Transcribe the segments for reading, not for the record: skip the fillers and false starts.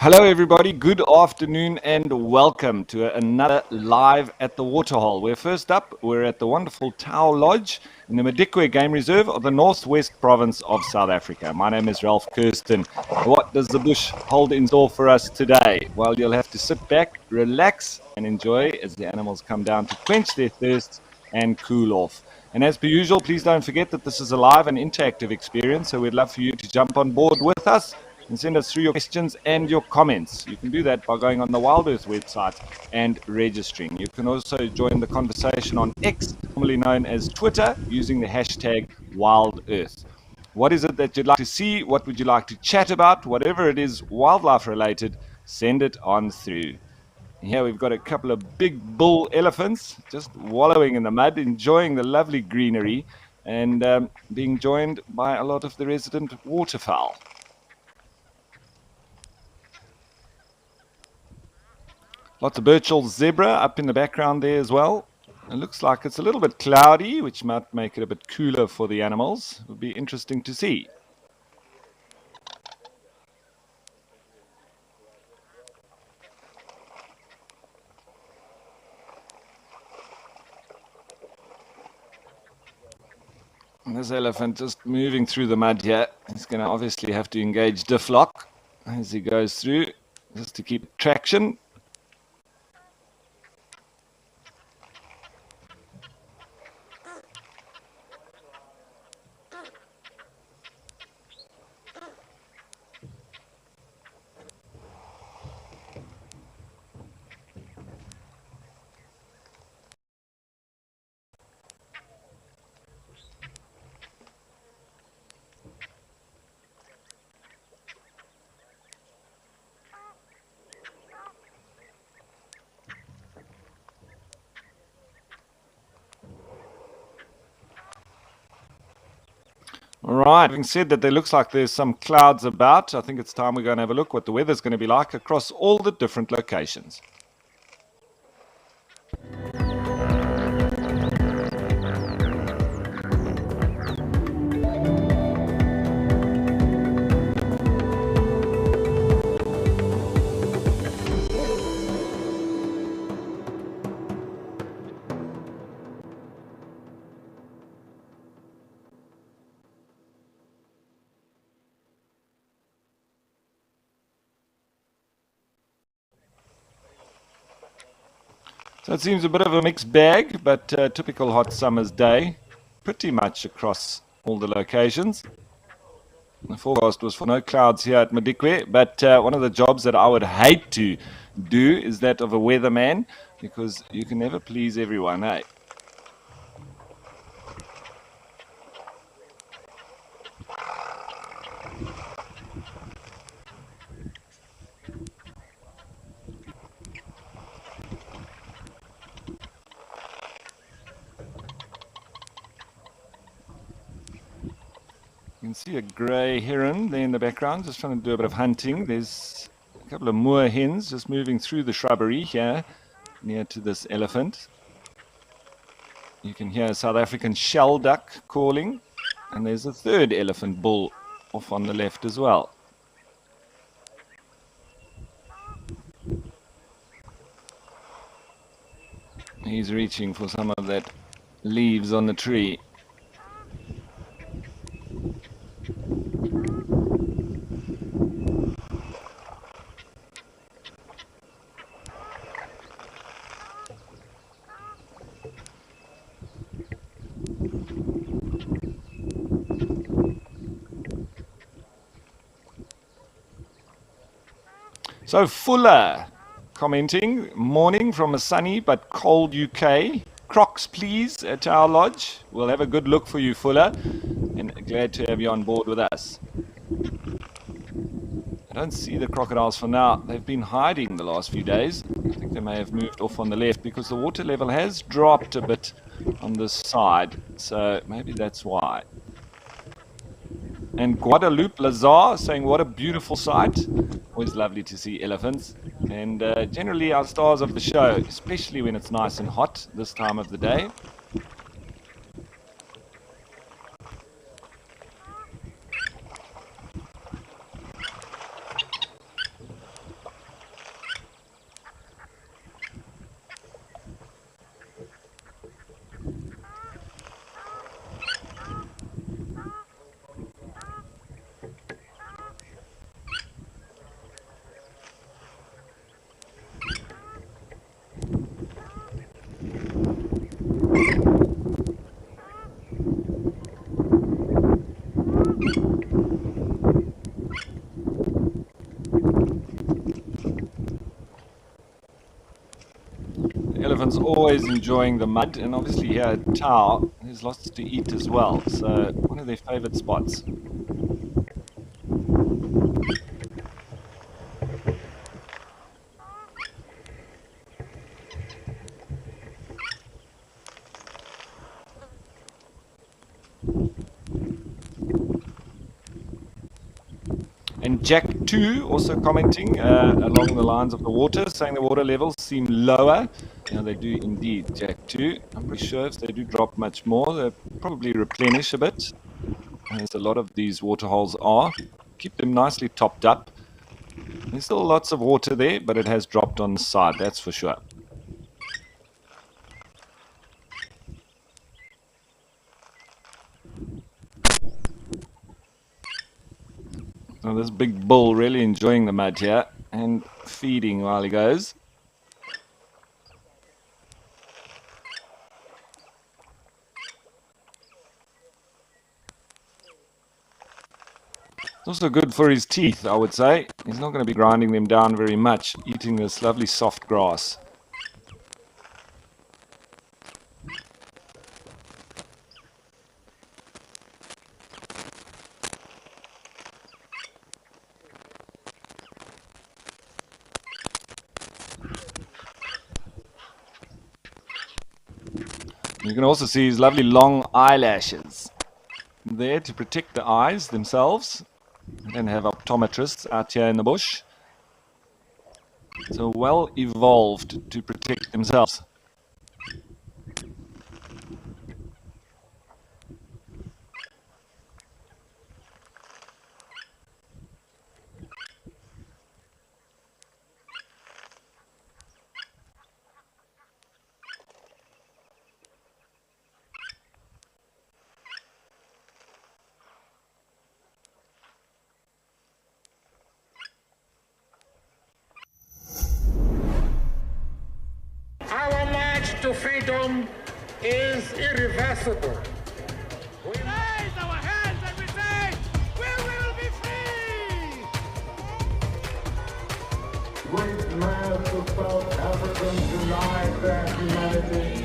Hello, everybody. Good afternoon and welcome to another live at the Waterhole. We're first up. We're at the wonderful Tau Lodge in the Madikwe Game Reserve of the Northwest Province of South Africa. My name is Ralph Kirsten. What does the bush hold in store for us today? Well, you'll have to sit back, relax, and enjoy as the animals come down to quench their thirsts and cool off. And as per usual, please don't forget that this is a live and interactive experience, so we'd love for you to jump on board with us and send us through your questions and your comments. You can do that by going on the WildEarth website and registering. You can also join the conversation on X, formerly known as Twitter, using the hashtag WildEarth. What is it that you'd like to see? What would you like to chat about? Whatever it is wildlife related, send it on through. Here we've got a couple of big bull elephants just wallowing in the mud, enjoying the lovely greenery and being joined by a lot of the resident waterfowl. Lots of Birchall's zebra up in the background there as well. It looks like it's a little bit cloudy, which might make it a bit cooler for the animals. It would be interesting to see. And this elephant just moving through the mud here. He's going to obviously have to engage diff lock as he goes through, just to keep traction. All right, having said that, there looks like there's some clouds about. I think it's time we go and have a look what the weather's going to be like across all the different locations. So it seems a bit of a mixed bag, but a typical hot summer's day, pretty much across all the locations. The forecast was for no clouds here at Madikwe, but one of the jobs that I would hate to do is that of a weatherman, because you can never please everyone, eh? You can see a grey heron there in the background, just trying to do a bit of hunting. There's a couple of moor hens just moving through the shrubbery here, near to this elephant. You can hear a South African shell duck calling, and there's a third elephant bull off on the left as well. He's reaching for some of that leaves on the tree. So Fuller commenting, morning from a sunny but cold UK. Crocs, please, at our lodge. We'll have a good look for you, Fuller, and glad to have you on board with us. I don't see the crocodiles for now. They've been hiding the last few days. I think they may have moved off on the left because the water level has dropped a bit on this side, so maybe that's why. And Guadalupe Lazar saying, what a beautiful sight. Always lovely to see elephants. And generally our stars of the show, especially when it's nice and hot this time of the day. elephants always enjoying the mud, and obviously here at Tau, there's lots to eat as well. So one of their favorite spots. And Jack 2 also commenting along the lines of the water, saying the water levels seem lower. You know, they do indeed, Jack 2. I'm pretty sure if they do drop much more, they'll probably replenish a bit, as a lot of these water holes are. Keep them nicely topped up. There's still lots of water there, but it has dropped on the side, that's for sure. So this big bull really enjoying the mud here and feeding while he goes. It's also good for his teeth, I would say. He's not going to be grinding them down very much, eating this lovely soft grass. You can also see his lovely long eyelashes there to protect the eyes themselves. We don't have optometrists out here in the bush. So well evolved to protect themselves. Our march to freedom is irreversible. We raise our hands and we say, we will be free! Great mass of South Africans denied their humanity.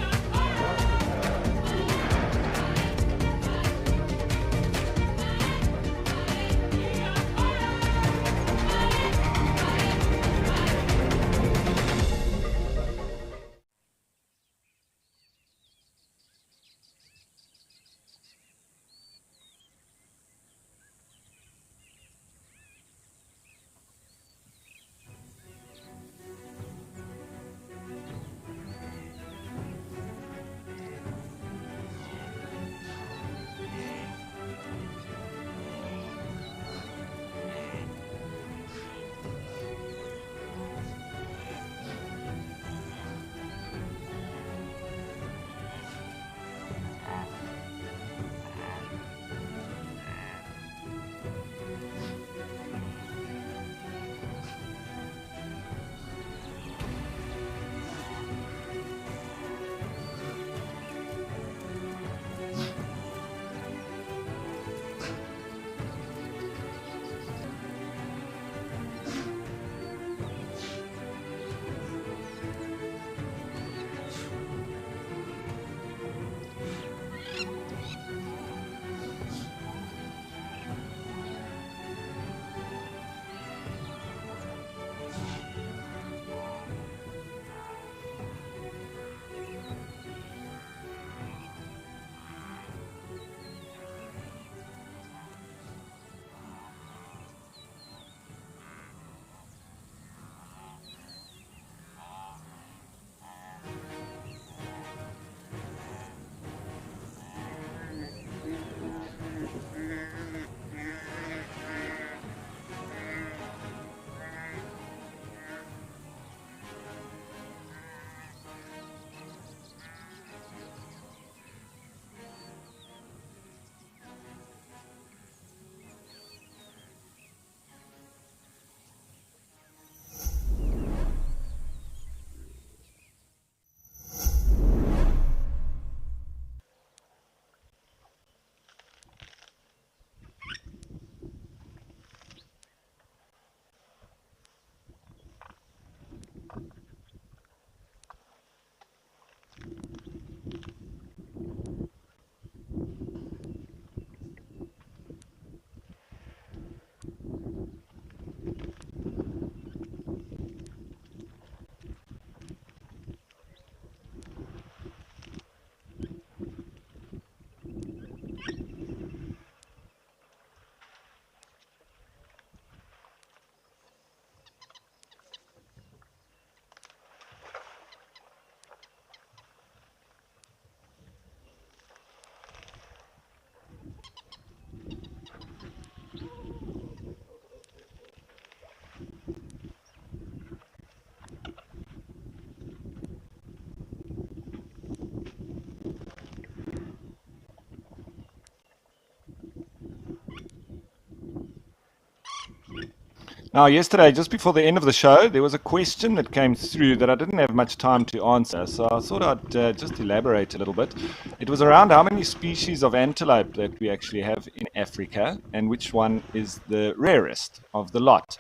Now, yesterday, just before the end of the show, there was a question that came through that I didn't have much time to answer, so I thought I'd just elaborate a little bit. It was around how many species of antelope that we actually have in Africa and which one is the rarest of the lot.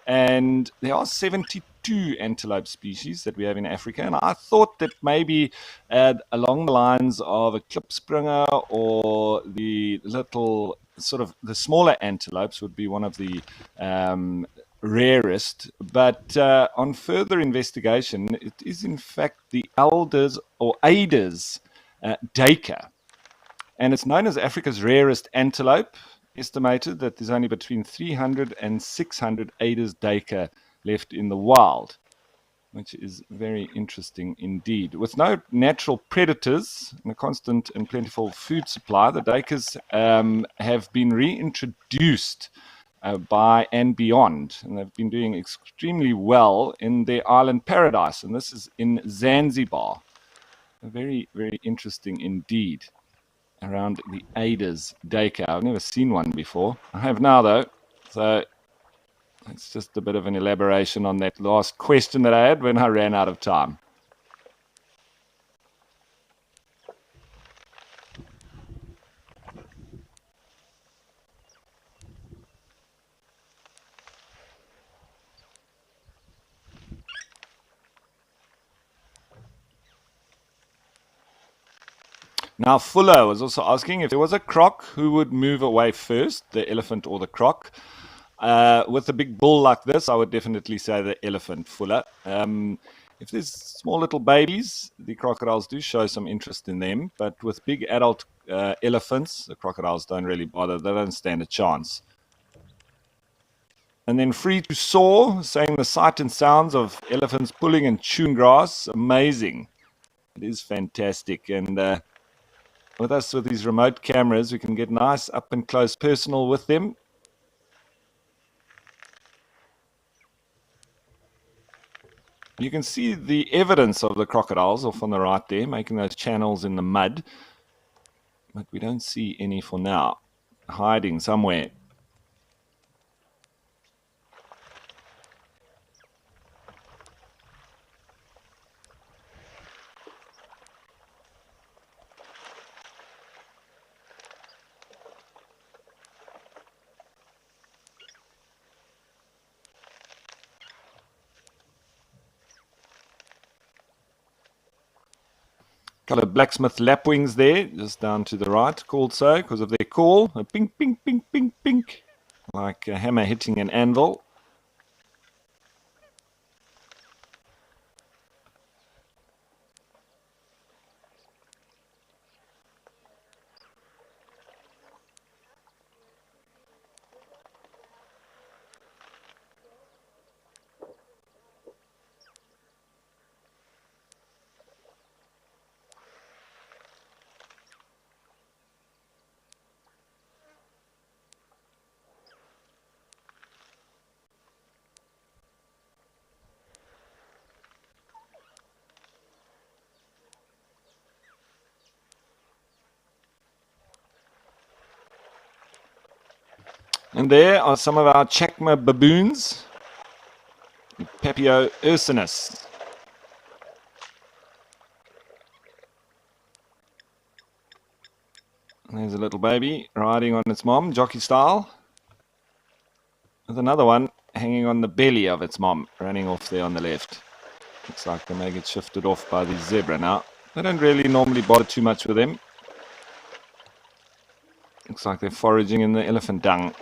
And there are 72 antelope species that we have in Africa, and I thought that maybe along the lines of a klipspringer or the little sort of the smaller antelopes would be one of the rarest, but on further investigation, it is in fact the elders or Adas dacre, and it's known as Africa's rarest antelope. Estimated that there's only between 300 and 600 Adas dacre left in the wild, which is very interesting indeed. With no natural predators and a constant and plentiful food supply, the dacres have been reintroduced by and beyond, and they've been doing extremely well in their island paradise, and this is in Zanzibar. Very, very interesting indeed around the Adas dacre. I've never seen one before. I have now, though, so it's just a bit of an elaboration on that last question that I had when I ran out of time. Now, Fuller was also asking if there was a croc, who would move away first, the elephant or the croc? With a big bull like this, I would definitely say the elephant, Fuller. If there's small little babies, the crocodiles do show some interest in them, but with big adult elephants, the crocodiles don't really bother. They don't stand a chance. And then Free to Soar, saying the sight and sounds of elephants pulling and chewing grass, amazing. It is fantastic. And with us, with these remote cameras, we can get nice up and close personal with them. You can see the evidence of the crocodiles off on the right there, making those channels in the mud. But we don't see any for now, hiding somewhere. Coloured blacksmith lapwings there, just down to the right, called so because of their call. A pink, pink, pink, pink, pink, like a hammer hitting an anvil. And there are some of our Chacma baboons, Papio ursinus. And there's a little baby riding on its mom, jockey style. There's another one hanging on the belly of its mom, running off there on the left. Looks like they may get shifted off by the zebra now. They don't really normally bother too much with them. Looks like they're foraging in the elephant dung.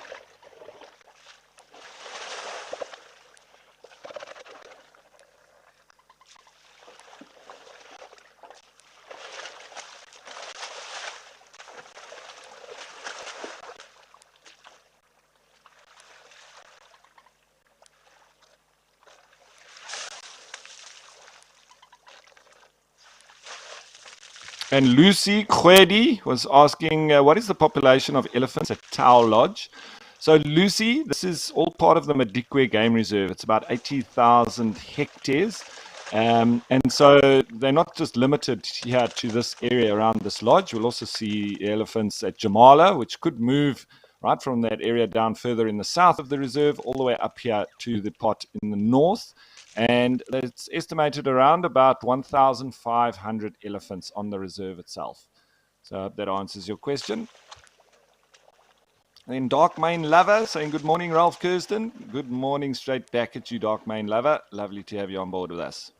And Lucy Kwedi was asking, what is the population of elephants at Tau Lodge? So Lucy, this is all part of the Madikwe Game Reserve. It's about 80,000 hectares. And so they're not just limited here to this area around this lodge. We'll also see elephants at Jamala, which could move right from that area down further in the south of the reserve all the way up here to the pot in the north. And it's estimated around about 1,500 elephants on the reserve itself. So I hope that answers your question. And then Dark Mane Lover saying, good morning, Ralph Kirsten. Good morning, straight back at you, Dark Mane Lover. Lovely to have you on board with us.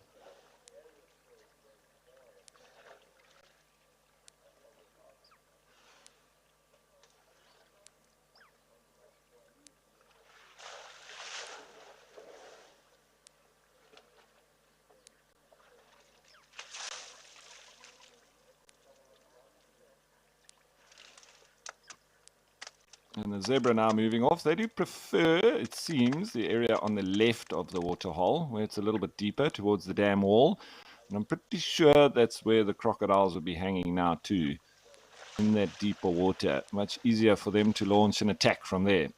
And the zebra now moving off. They do prefer, it seems, the area on the left of the waterhole, where it's a little bit deeper towards the dam wall. And I'm pretty sure that's where the crocodiles will be hanging now too, in that deeper water. Much easier for them to launch an attack from there.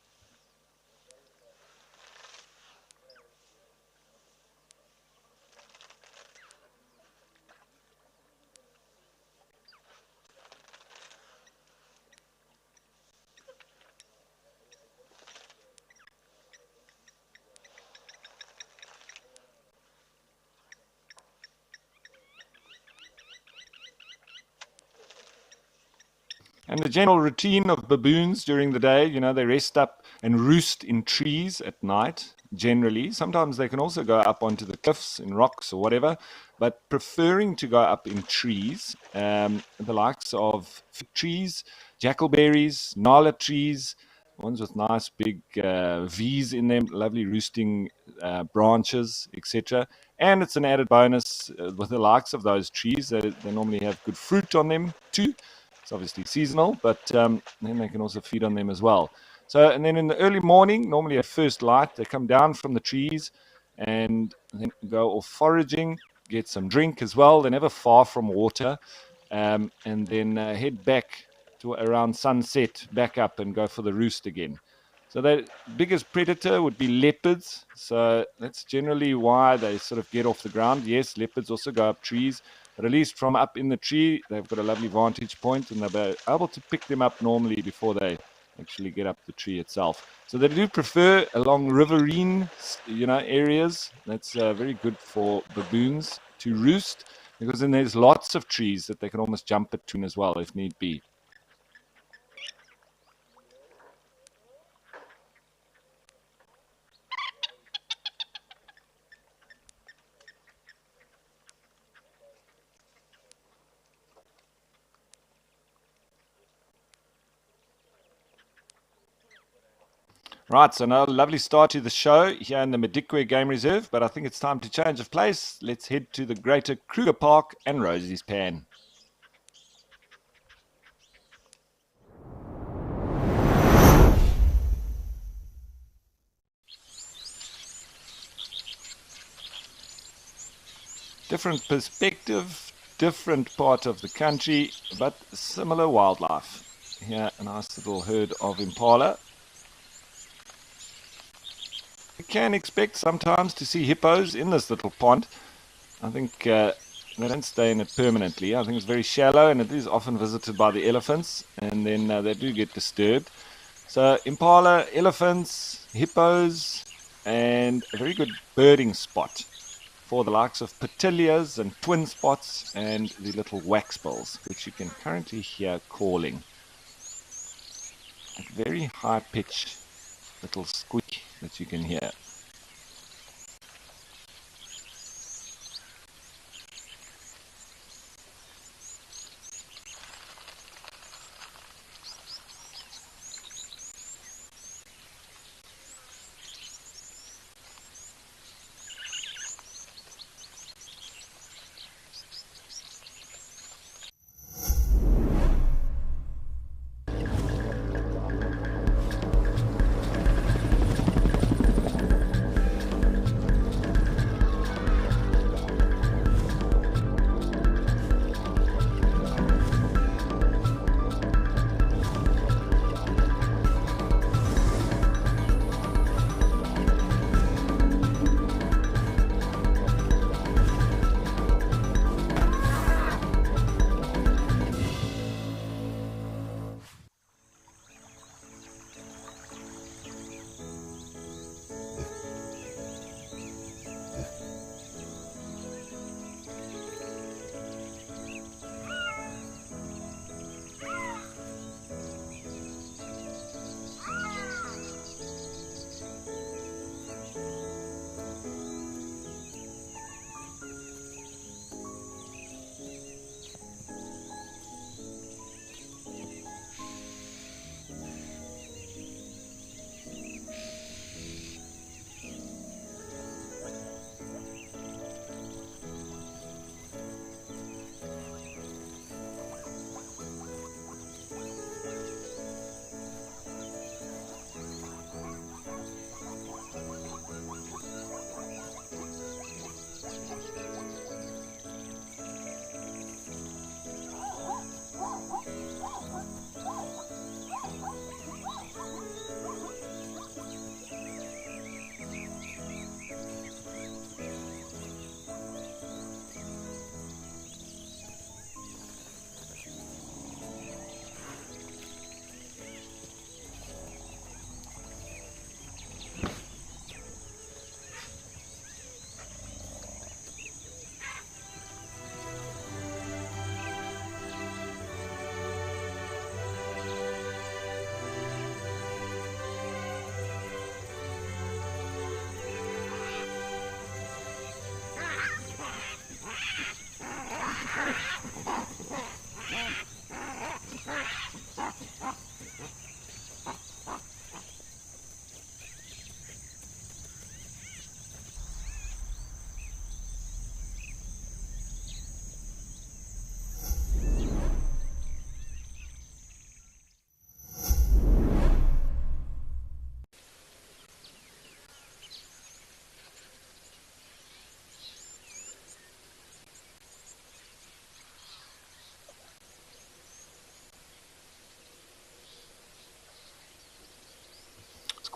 And the general routine of baboons during the day, you know, they rest up and roost in trees at night, generally. Sometimes they can also go up onto the cliffs in rocks or whatever, but preferring to go up in trees, the likes of fig trees, jackalberries, nala trees, ones with nice big V's in them, lovely roosting branches, etc. And it's an added bonus with the likes of those trees that they normally have good fruit on them too. It's obviously seasonal, but then they can also feed on them as well. So, and then in the early morning, normally at first light, they come down from the trees and then go off foraging, get some drink as well. They're never far from water, and then head back to around sunset, back up and go for the roost again. So the biggest predator would be leopards. So that's generally why they sort of get off the ground. Yes, leopards also go up trees, but at least from up in the tree, they've got a lovely vantage point and they'll be able to pick them up normally before they actually get up the tree itself. So they do prefer along riverine, areas. That's very good for baboons to roost, because then there's lots of trees that they can almost jump between as well if need be. Right, so now a lovely start to the show here in the Madikwe Game Reserve, but I think it's time to change of place. Let's head to the Greater Kruger Park and Rosie's Pan. Different perspective, different part of the country, but similar wildlife. Here, a nice little herd of impala. You can expect sometimes to see hippos in this little pond. I think they don't stay in it permanently. I think it's very shallow and it is often visited by the elephants, and then they do get disturbed. So impala, elephants, hippos, and a very good birding spot for the likes of petilias and twin spots and the little waxbills, which you can currently hear calling. A very high pitch little squeak that you can hear.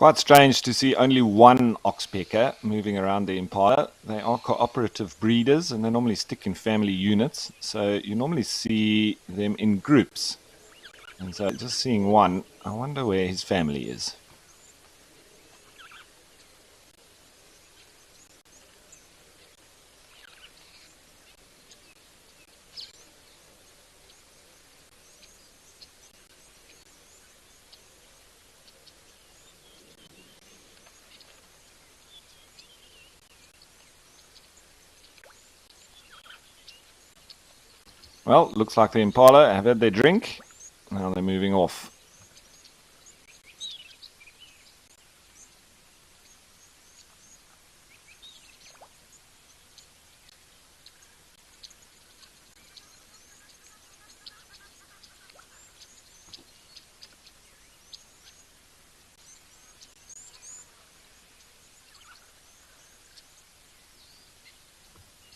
Quite strange to see only one oxpecker moving around the impala. They are cooperative breeders and they normally stick in family units. So you normally see them in groups. And so just seeing one, I wonder where his family is. Well, looks like the impala have had their drink. Now they're moving off.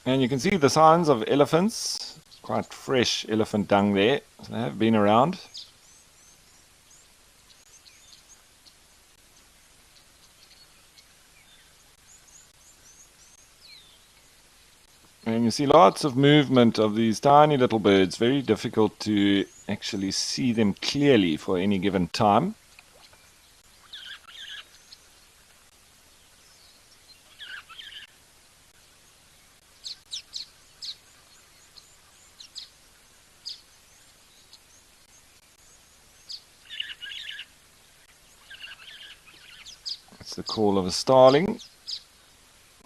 And you can see the signs of elephants. Quite fresh elephant dung there. So they have been around. And you see lots of movement of these tiny little birds. Very difficult to actually see them clearly for any given time. That's the call of a starling.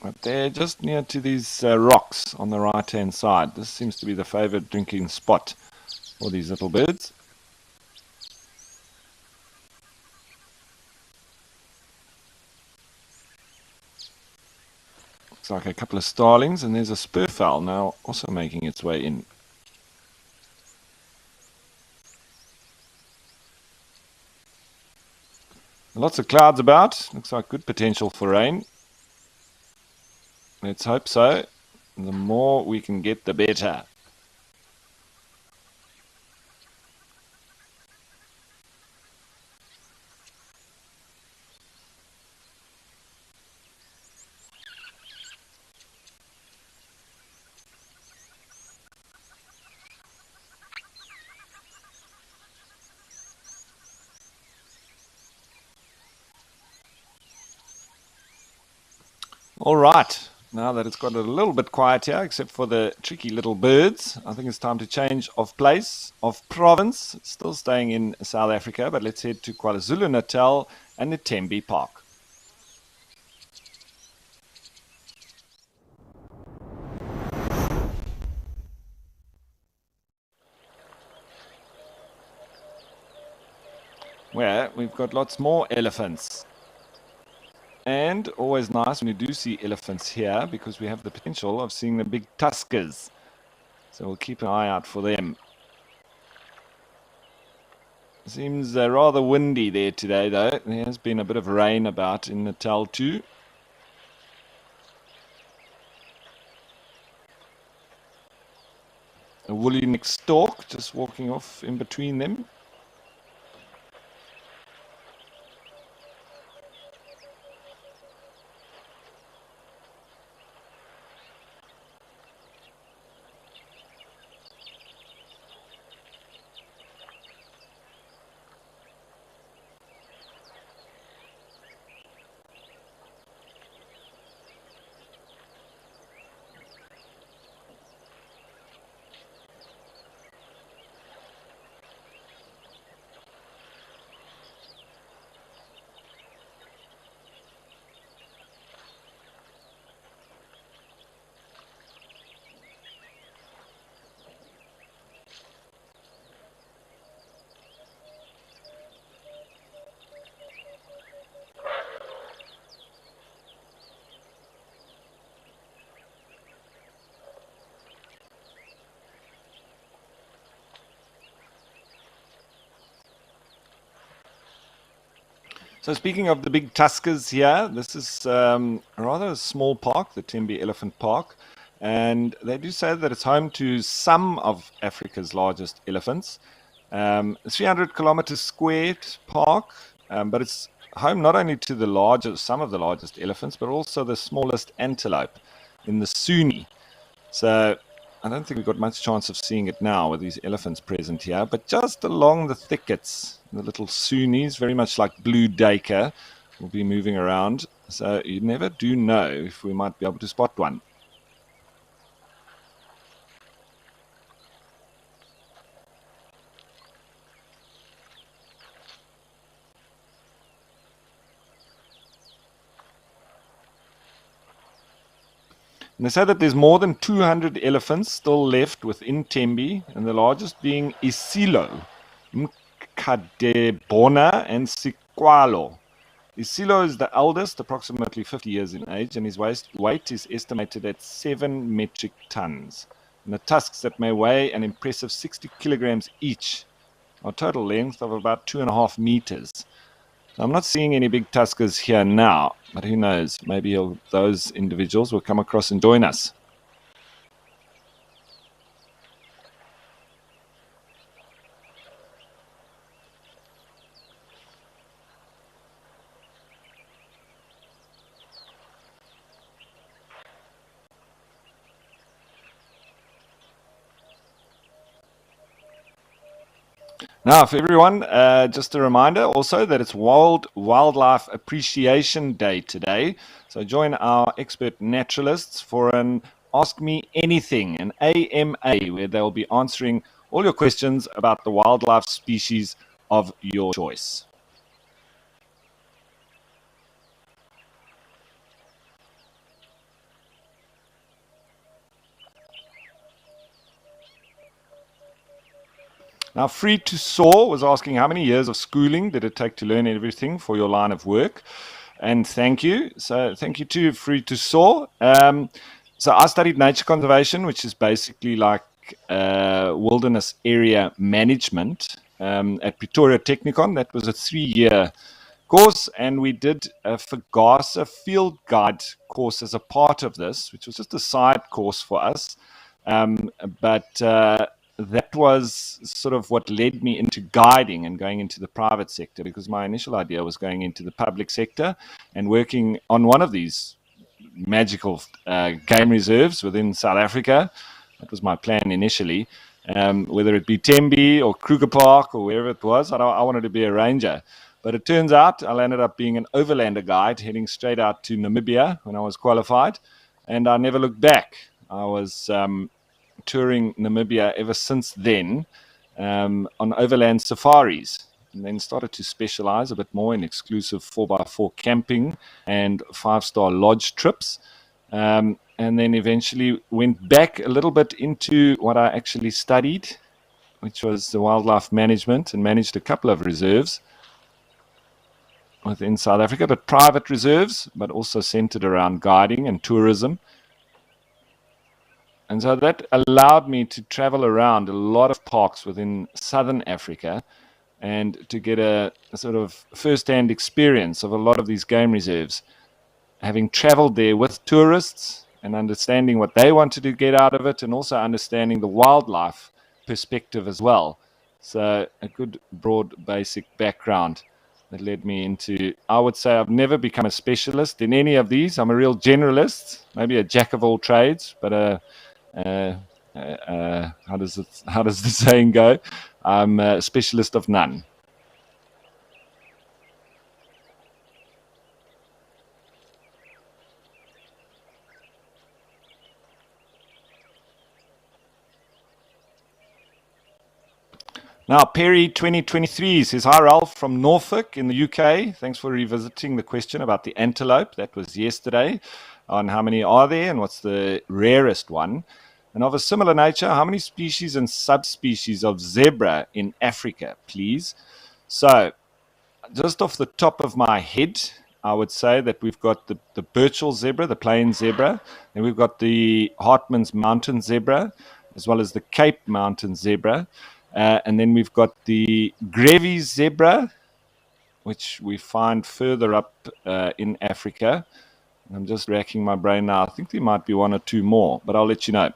But they're just near to these rocks on the right-hand side. This seems to be the favorite drinking spot for these little birds. Looks like a couple of starlings, and there's a spurfowl now also making its way in. Lots of clouds about. Looks like good potential for rain. Let's hope so. The more we can get, the better. All right. Now that it's got a little bit quiet here, except for the tricky little birds, I think it's time to change of place, of province. Still staying in South Africa, but let's head to KwaZulu-Natal and the Tembe Park. Where we've got lots more elephants. And always nice when you do see elephants here, because we have the potential of seeing the big tuskers. So we'll keep an eye out for them. Seems rather windy there today, though. There has been a bit of rain about in Natal too. A woolly neck stork just walking off in between them. So speaking of the big tuskers here, this is rather a small park, the Tembe Elephant Park, and they do say that it's home to some of Africa's largest elephants. 300 kilometers squared park, but it's home not only to some of the largest elephants, but also the smallest antelope in the Sunni. So I don't think we've got much chance of seeing it now with these elephants present here, but just along the thickets, the little Sunnis, very much like blue duiker, will be moving around. So you never do know if we might be able to spot one. And they say that there's more than 200 elephants still left within Tembe, and the largest being Isilo, Mkadebona, and Sikwalo. Isilo is the eldest, approximately 50 years in age, and his weight is estimated at 7 metric tons. And the tusks that may weigh an impressive 60 kilograms each, a total length of about 2.5 meters. I'm not seeing any big tuskers here now, but who knows? Maybe those individuals will come across and join us. Now, for everyone, just a reminder also that it's World Wildlife Appreciation Day today. So join our expert naturalists for an Ask Me Anything, an AMA, where they'll be answering all your questions about the wildlife species of your choice. Now, Free to Soar was asking how many years of schooling did it take to learn everything for your line of work? And thank you. So, thank you to Free to Soar. So, I studied nature conservation, which is basically like wilderness area management at Pretoria Technikon. That was a 3-year course, and we did a Fagasa field guide course as a part of this, which was just a side course for us. But that was sort of what led me into guiding and going into the private sector, because my initial idea was going into the public sector and working on one of these magical game reserves within South Africa. That was my plan initially. Whether it be Tembe or Kruger Park or wherever it was, I wanted to be a ranger. But it turns out I ended up being an overlander guide heading straight out to Namibia when I was qualified, and I never looked back. I was touring Namibia ever since then on overland safaris, and then started to specialize a bit more in exclusive 4x4 camping and 5-star lodge trips. And then eventually went back a little bit into what I actually studied, which was the wildlife management, and managed a couple of reserves within South Africa, but private reserves, but also centered around guiding and tourism. And so that allowed me to travel around a lot of parks within Southern Africa and to get a sort of first-hand experience of a lot of these game reserves, having traveled there with tourists and understanding what they wanted to get out of it, and also understanding the wildlife perspective as well. So a good, broad, basic background that led me into, I would say I've never become a specialist in any of these. I'm a real generalist, maybe a jack of all trades, but how does the saying go? I'm a specialist of none. Now, Perry 2023 says, hi, Ralph from Norfolk in the UK. Thanks for revisiting the question about the antelope. That was yesterday, on how many are there and what's the rarest one. And of a similar nature, how many species and subspecies of zebra in Africa, please? So, just off the top of my head, I would say that we've got the Birchall zebra, the plain zebra, and we've got the Hartmann's mountain zebra, as well as the Cape mountain zebra. And then we've got the Grevy's zebra, which we find further up in Africa. I'm just racking my brain now. I think there might be one or two more, but I'll let you know.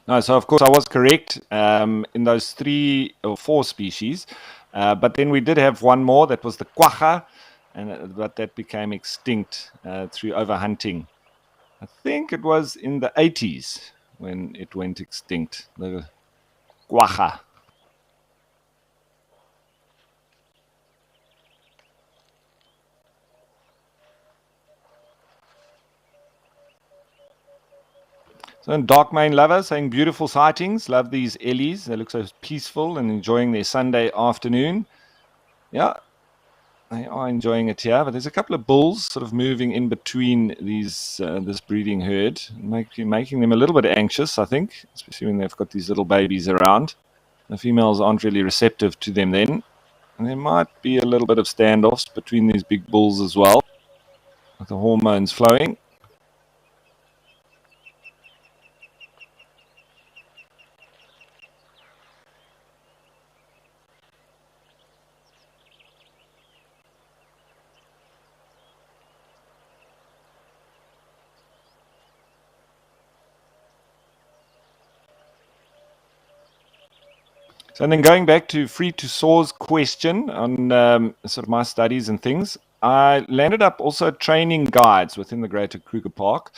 No, so of course I was correct in those 3 or 4 species, but then we did have one more that was the quagga, but that became extinct through overhunting. I think it was in the 80s when it went extinct. The quagga. So, in Dark Main Lover saying beautiful sightings. Love these ellies. They look so peaceful and enjoying their Sunday afternoon. Yeah, they are enjoying it here. But there's a couple of bulls sort of moving in between this breeding herd, making them a little bit anxious, I think, especially when they've got these little babies around. The females aren't really receptive to them then. And there might be a little bit of standoffs between these big bulls as well, with the hormones flowing. So, and then going back to Free to Soar's question on sort of my studies and things, I landed up also training guides within the Greater Kruger Park.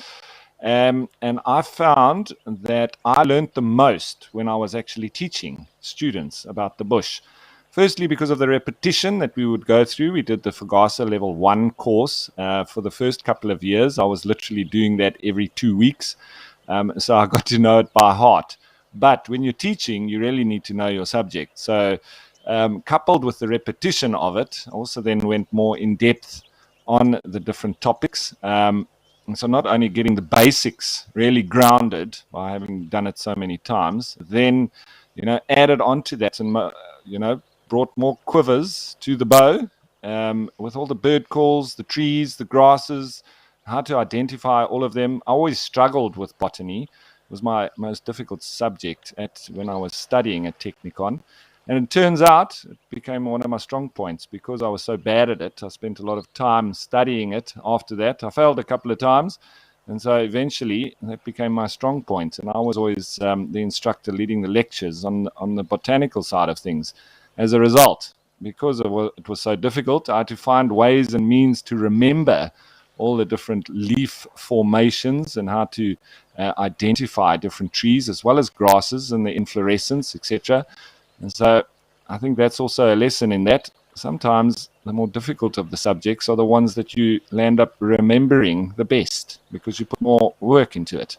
And I found that I learned the most when I was actually teaching students about the bush. Firstly, because of the repetition that we would go through. We did the Fugasa Level 1 course for the first couple of years. I was literally doing that every 2 weeks. So I got to know it by heart. But when you're teaching, you really need to know your subject. So, coupled with the repetition of it, I also then went more in depth on the different topics. And so, not only getting the basics really grounded by having done it so many times, then, added on to that and, brought more quivers to the bow with all the bird calls, the trees, the grasses, how to identify all of them. I always struggled with botany. It was my most difficult subject when I was studying at Technikon. And it turns out it became one of my strong points because I was so bad at it. I spent a lot of time studying it after that. I failed a couple of times. And so eventually that became my strong point. And I was always the instructor leading the lectures on the botanical side of things. As a result, because it was so difficult, I had to find ways and means to remember all the different leaf formations and how to identify different trees as well as grasses and the inflorescence, etc. And so I think that's also a lesson in that. Sometimes the more difficult of the subjects are the ones that you land up remembering the best because you put more work into it.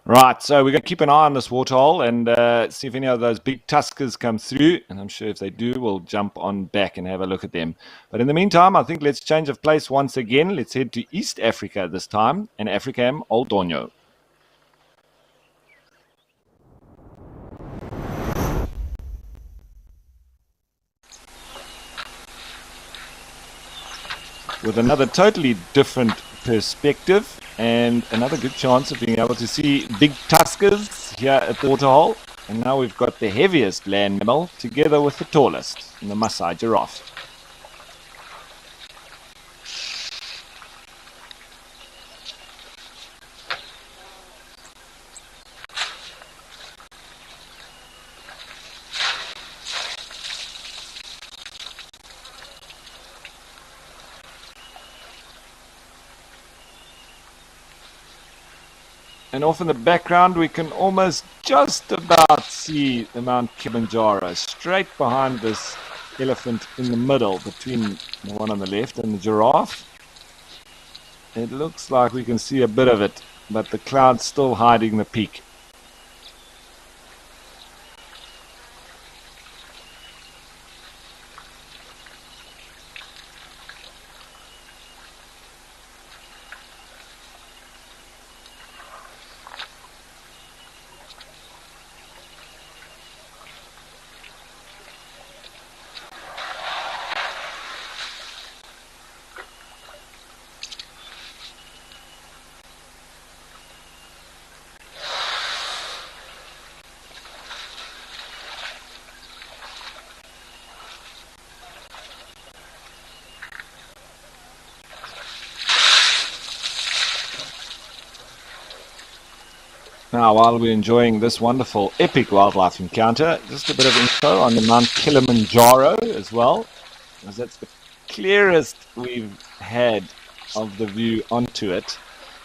Right, so we're going to keep an eye on this waterhole and see if any of those big tuskers come through. And I'm sure if they do, we'll jump on back and have a look at them. But in the meantime, I think let's change of place once again. Let's head to East Africa this time, and Africam Old Donyo. With another totally different perspective and another good chance of being able to see big tuskers here at the waterhole. And now we've got the heaviest land mammal together with the tallest, the Maasai giraffe. And off in the background, we can almost just about see the Mount Kilimanjaro straight behind this elephant in the middle between the one on the left and the giraffe. It looks like we can see a bit of it, but the cloud's still hiding the peak. Now, while we're enjoying this wonderful, epic wildlife encounter, just a bit of info on the Mount Kilimanjaro as well, as that's the clearest we've had of the view onto it.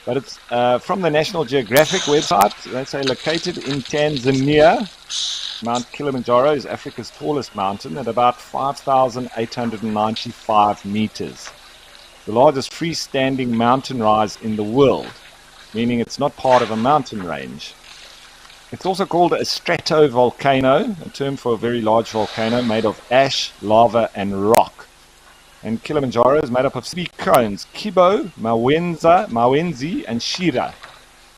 But it's from the National Geographic website. They say located in Tanzania. Mount Kilimanjaro is Africa's tallest mountain at about 5,895 meters. The largest freestanding mountain rise in the world, meaning it's not part of a mountain range. It's also called a stratovolcano, a term for a very large volcano made of ash, lava, and rock. And Kilimanjaro is made up of three cones: Kibo, Mawenzi, and Shira.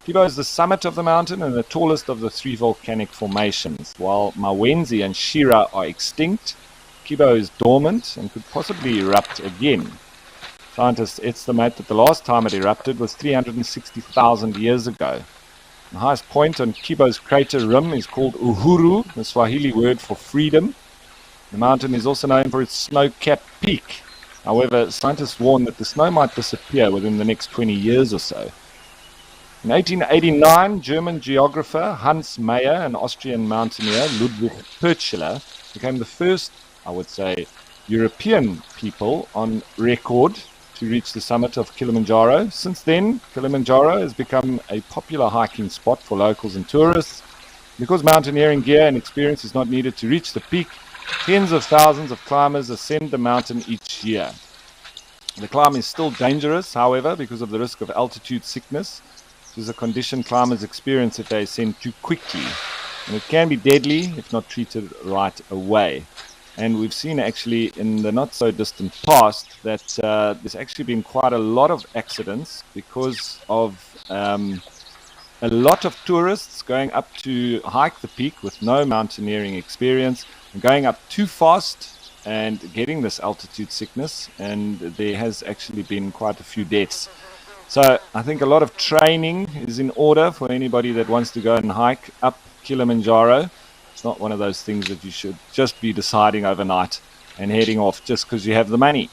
Kibo is the summit of the mountain and the tallest of the three volcanic formations. While Mawenzi and Shira are extinct, Kibo is dormant and could possibly erupt again. Scientists estimate that the last time it erupted was 360,000 years ago. The highest point on Kibo's crater rim is called Uhuru, the Swahili word for freedom. The mountain is also known for its snow-capped peak. However, scientists warn that the snow might disappear within the next 20 years or so. In 1889, German geographer Hans Mayer and Austrian mountaineer Ludwig Purtscheller became the first, I would say, European people on record to reach the summit of Kilimanjaro. Since then, Kilimanjaro has become a popular hiking spot for locals and tourists. Because mountaineering gear and experience is not needed to reach the peak, tens of thousands of climbers ascend the mountain each year. The climb is still dangerous, however, because of the risk of altitude sickness, which is a condition climbers experience if they ascend too quickly. And it can be deadly if not treated right away. And we've seen actually in the not so distant past that there's actually been quite a lot of accidents because of a lot of tourists going up to hike the peak with no mountaineering experience and going up too fast and getting this altitude sickness. And there has actually been quite a few deaths. So I think a lot of training is in order for anybody that wants to go and hike up Kilimanjaro. It's not one of those things that you should just be deciding overnight and heading off just because you have the money.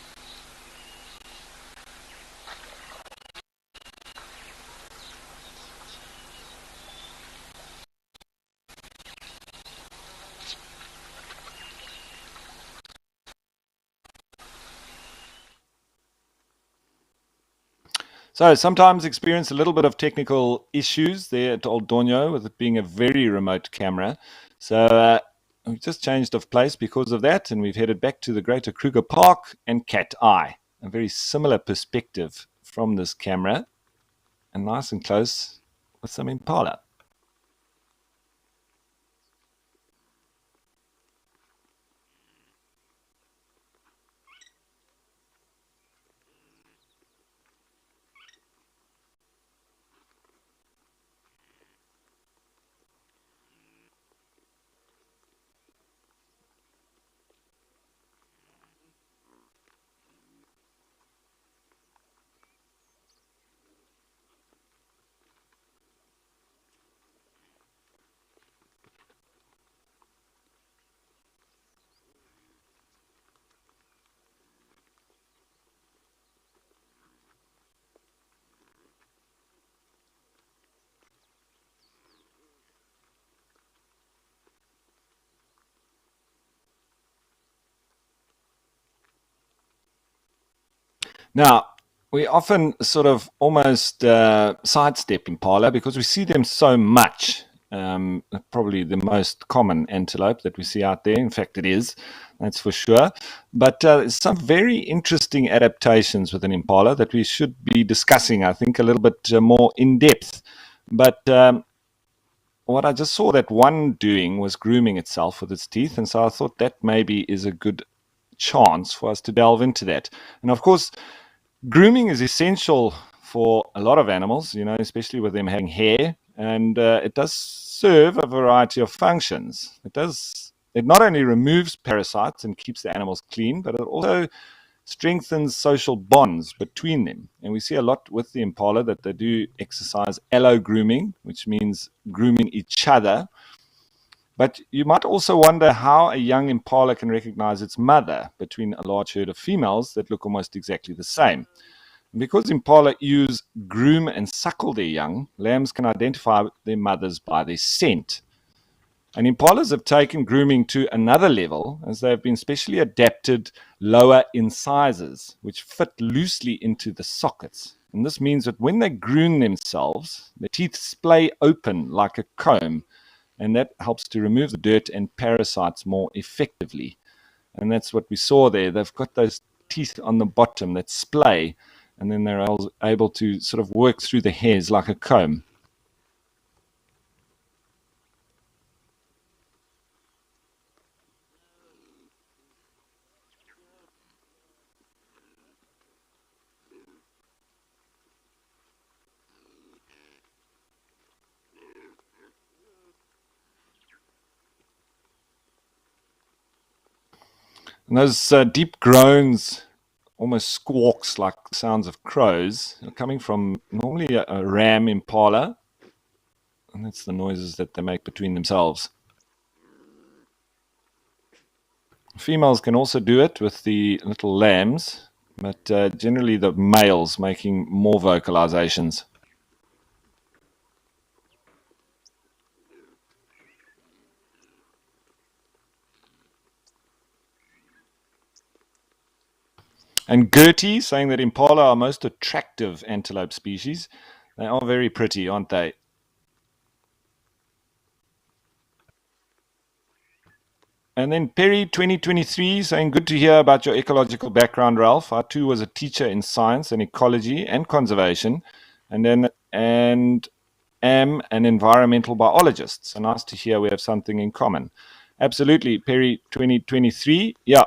So sometimes experience a little bit of technical issues there at Old Donyo with it being a very remote camera. So we've just changed of place because of that, and we've headed back to the Greater Kruger Park and Cat Eye. A very similar perspective from this camera, and nice and close with some impala. Now, we often sort of almost sidestep impala because we see them so much. Probably the most common antelope that we see out there. In fact, it is, that's for sure. But some very interesting adaptations with an impala that we should be discussing, I think, a little bit more in depth. But what I just saw that one doing was grooming itself with its teeth. And so I thought that maybe is a good chance for us to delve into that. And of course, grooming is essential for a lot of animals, especially with them having hair, and it does serve a variety of functions. It not only removes parasites and keeps the animals clean, but it also strengthens social bonds between them. And we see a lot with the impala that they do exercise allo grooming, which means grooming each other. But you might also wonder how a young impala can recognize its mother between a large herd of females that look almost exactly the same. Because impala ewes groom and suckle their young, lambs can identify their mothers by their scent. And impalas have taken grooming to another level as they have been specially adapted lower incisors, which fit loosely into the sockets. And this means that when they groom themselves, their teeth splay open like a comb, and that helps to remove the dirt and parasites more effectively. And that's what we saw there. They've got those teeth on the bottom that splay, and then they're able to sort of work through the hairs like a comb. And those deep groans, almost squawks like sounds of crows, are coming from normally a ram impala, and that's the noises that they make between themselves. Females can also do it with the little lambs, but generally the males making more vocalizations. And Gertie saying that impala are most attractive antelope species. They are very pretty, aren't they? And then Perry 2023 saying, good to hear about your ecological background, Ralph. I too was a teacher in science and ecology and conservation, and am an environmental biologist. So nice to hear we have something in common. Absolutely, Perry 2023. Yeah.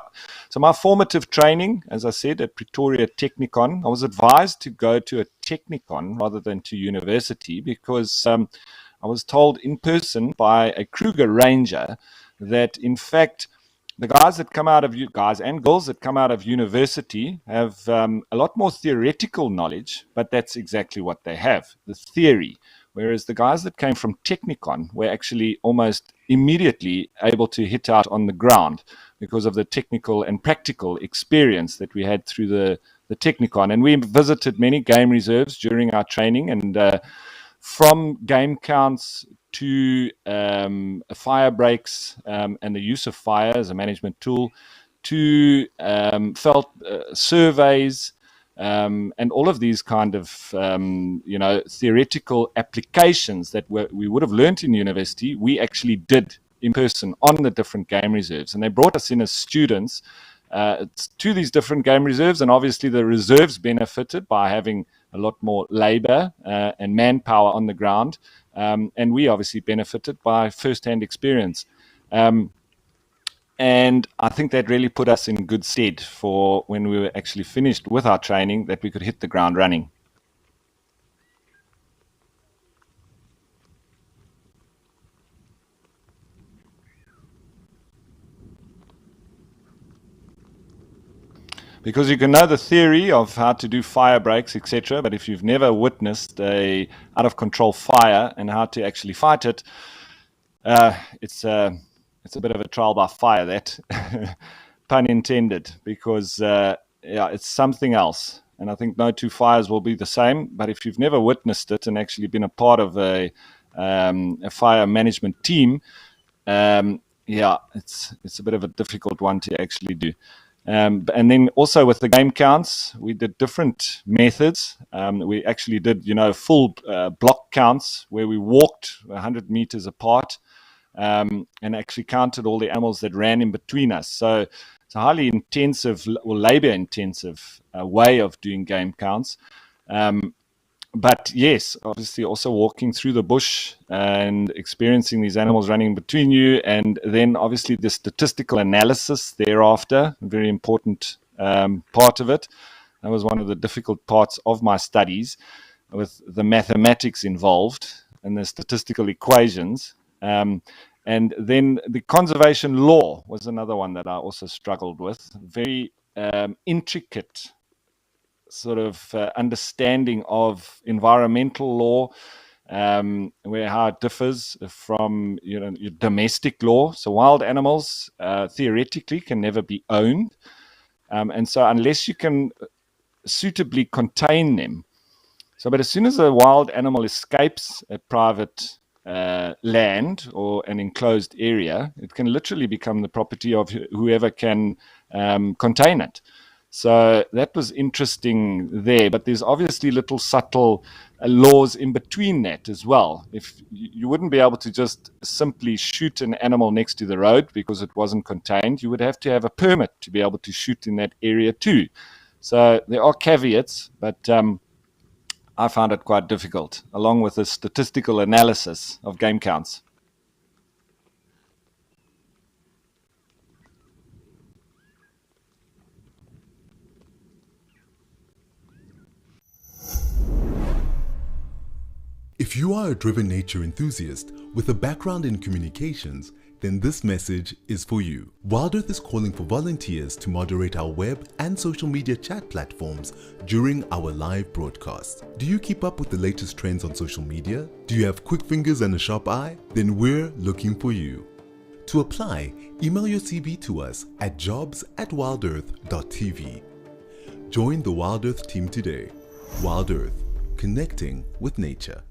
So my formative training, as I said, at Pretoria Technikon, I was advised to go to a Technikon rather than to university because I was told in person by a Kruger ranger that, in fact, the guys and girls that come out of university have a lot more theoretical knowledge, but that's exactly what they have, the theory. Whereas the guys that came from Technikon were actually almost immediately able to hit out on the ground because of the technical and practical experience that we had through the Technikon. And we visited many game reserves during our training, and from game counts to fire breaks and the use of fire as a management tool, to felt surveys, and all of these kind of theoretical applications that we would have learned in university, we actually did in person on the different game reserves. And they brought us in as students to these different game reserves, and obviously the reserves benefited by having a lot more labor and manpower on the ground, and we obviously benefited by first-hand experience. And I think that really put us in good stead for when we were actually finished with our training, that we could hit the ground running. Because you can know the theory of how to do fire breaks, etc., but if you've never witnessed a out of control fire and how to actually fight it, it's a bit of a trial by fire, that pun intended, because it's something else. And I think no two fires will be the same. But if you've never witnessed it and actually been a part of a fire management team, it's a bit of a difficult one to actually do. And then also with the game counts, we did different methods. We actually did, full block counts where we walked 100 meters apart and actually counted all the animals that ran in between us. So it's a highly intensive or labor intensive way of doing game counts. But yes, obviously also walking through the bush and experiencing these animals running between you, and then obviously the statistical analysis thereafter, a very important part of it. That was one of the difficult parts of my studies, with the mathematics involved and the statistical equations. And then the conservation law was another one that I also struggled with. Very intricate sort of understanding of environmental law, where how it differs from your domestic law. So wild animals theoretically can never be owned, and so unless you can suitably contain them. So, but as soon as a wild animal escapes a private land or an enclosed area, it can literally become the property of whoever can contain it. So that was interesting there, but there's obviously little subtle laws in between that as well. If you wouldn't be able to just simply shoot an animal next to the road because it wasn't contained, you would have to have a permit to be able to shoot in that area too. So there are caveats, but I found it quite difficult, along with the statistical analysis of game counts. If you are a driven nature enthusiast with a background in communications, then this message is for you. WildEarth is calling for volunteers to moderate our web and social media chat platforms during our live broadcast. Do you keep up with the latest trends on social media? Do you have quick fingers and a sharp eye? Then we're looking for you. To apply, email your CV to us at jobs@wildearth.tv. Join the WildEarth team today. WildEarth, connecting with nature.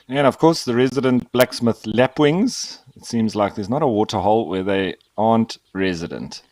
And of course, the resident blacksmith lapwings. It seems like there's not a waterhole where they aren't resident.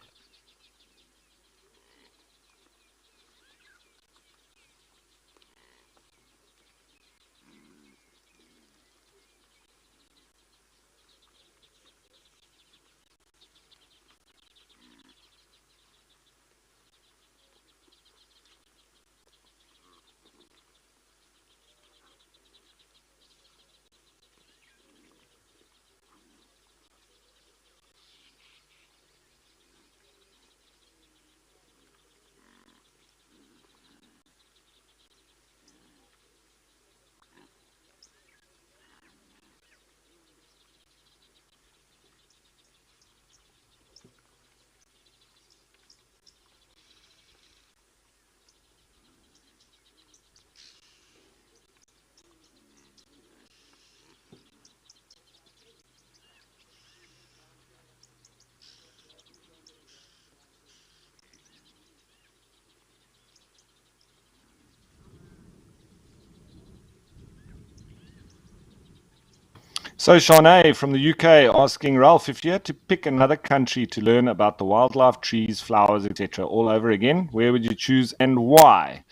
So, Shanae from the UK asking Ralph, if you had to pick another country to learn about the wildlife, trees, flowers, etc., all over again, where would you choose and why?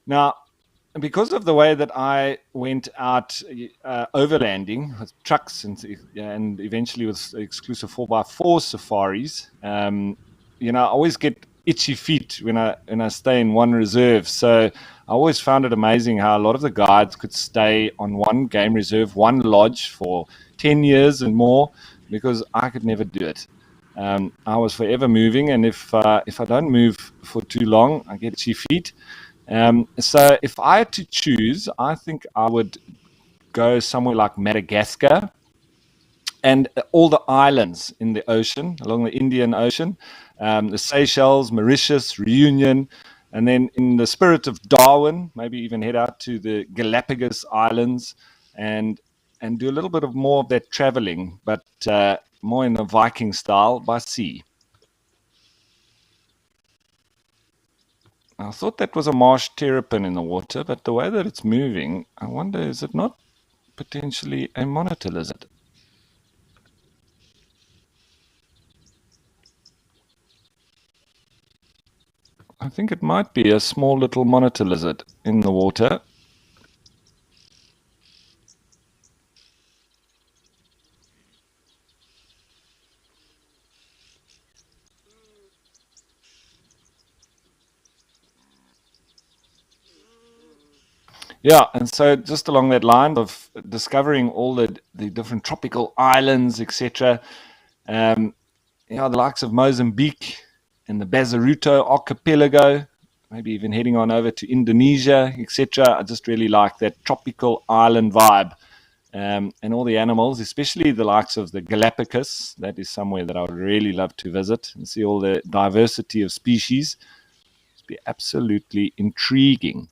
Now, because of the way that I went out overlanding with trucks and eventually with exclusive 4x4 safaris, I always get itchy feet when I stay in one reserve. So I always found it amazing how a lot of the guides could stay on one game reserve, one lodge for 10 years and more, because I could never do it. I was forever moving, and if I don't move for too long, I get itchy feet. So if I had to choose, I think I would go somewhere like Madagascar and all the islands in the ocean, along the Indian Ocean, the Seychelles, Mauritius, Reunion, and then in the spirit of Darwin, maybe even head out to the Galapagos Islands and do a little bit of more of that traveling, but more in a Viking style by sea. I thought that was a marsh terrapin in the water, but the way that it's moving, I wonder, is it not potentially a monitor lizard? I think it might be a small little monitor lizard in the water. Yeah, and so just along that line of discovering all the different tropical islands, etc., um, the likes of Mozambique and the Bazaruto archipelago, maybe even heading on over to Indonesia, etc. I just really like that tropical island vibe. And all the animals, especially the likes of the Galapagos. That is somewhere that I would really love to visit and see all the diversity of species. It'd be absolutely intriguing.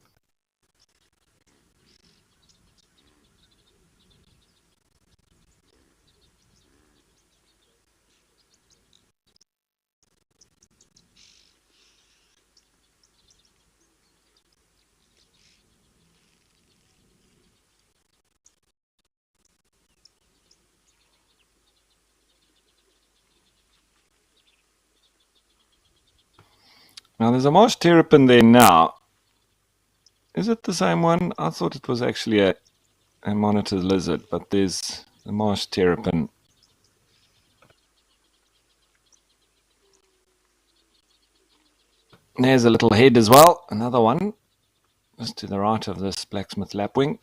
Now, there's a marsh terrapin there now. Is it the same one? I thought it was actually a monitor lizard, but there's a marsh terrapin. There's a little head as well, another one, just to the right of this blacksmith lapwing.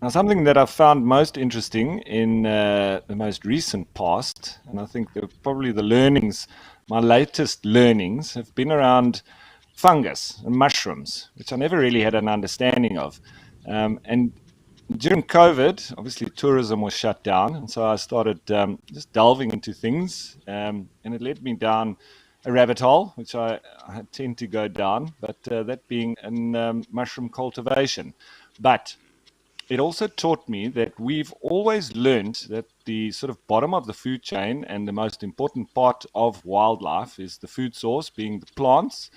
Now, something that I've found most interesting in the most recent past, and I think probably the learnings, my latest learnings, have been around fungus and mushrooms, which I never really had an understanding of. And during COVID, obviously tourism was shut down, and so I started just delving into things, and it led me down a rabbit hole, which I tend to go down, but that being in mushroom cultivation. But it also taught me that we've always learned that the sort of bottom of the food chain and the most important part of wildlife is the food source, being the plants.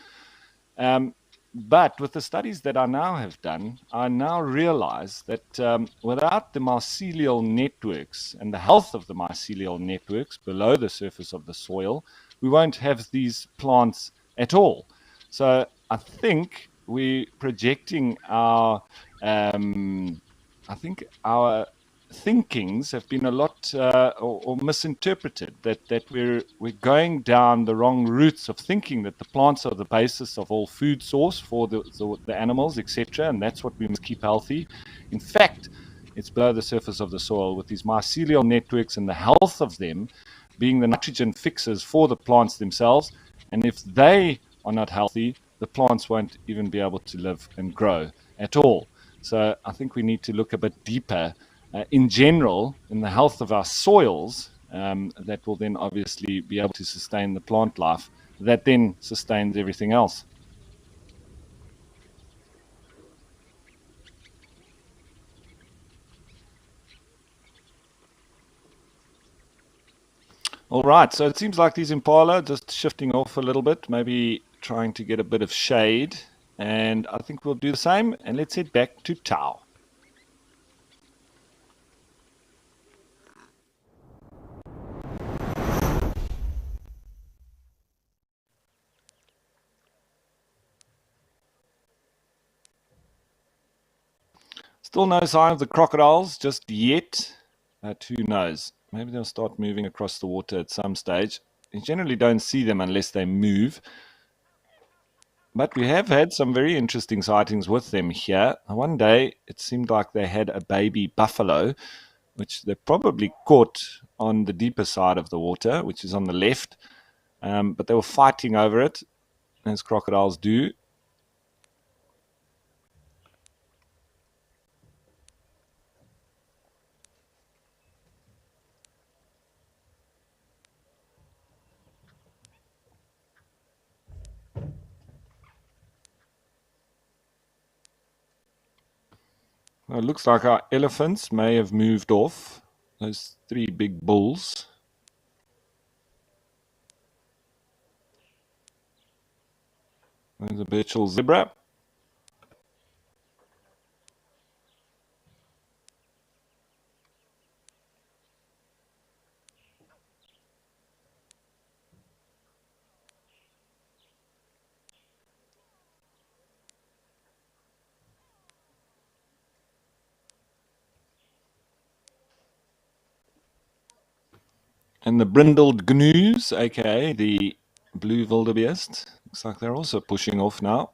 Um, but with the studies that I now have done, I now realize that without the mycelial networks and the health of the mycelial networks below the surface of the soil, we won't have these plants at all. So I think we're projecting I think our thinkings have been a lot or misinterpreted. That we're going down the wrong routes of thinking that the plants are the basis of all food source for the animals, etc., and that's what we must keep healthy. In fact, it's below the surface of the soil with these mycelial networks and the health of them being the nitrogen fixers for the plants themselves. And if they are not healthy, the plants won't even be able to live and grow at all. So I think we need to look a bit deeper in general in the health of our soils that will then obviously be able to sustain the plant life that then sustains everything else. All right, so it seems like these impala just shifting off a little bit, maybe trying to get a bit of shade. And I think we'll do the same. And let's head back to Tau. Still no sign of the crocodiles just yet. Who knows? Maybe they'll start moving across the water at some stage. You generally don't see them unless they move. But we have had some very interesting sightings with them here. One day, it seemed like they had a baby buffalo, which they probably caught on the deeper side of the water, which is on the left. But they were fighting over it, as crocodiles do. Well, it looks like our elephants may have moved off. Those three big bulls. There's a virtual zebra. And the brindled gnus, aka the blue wildebeest. Looks like they're also pushing off now.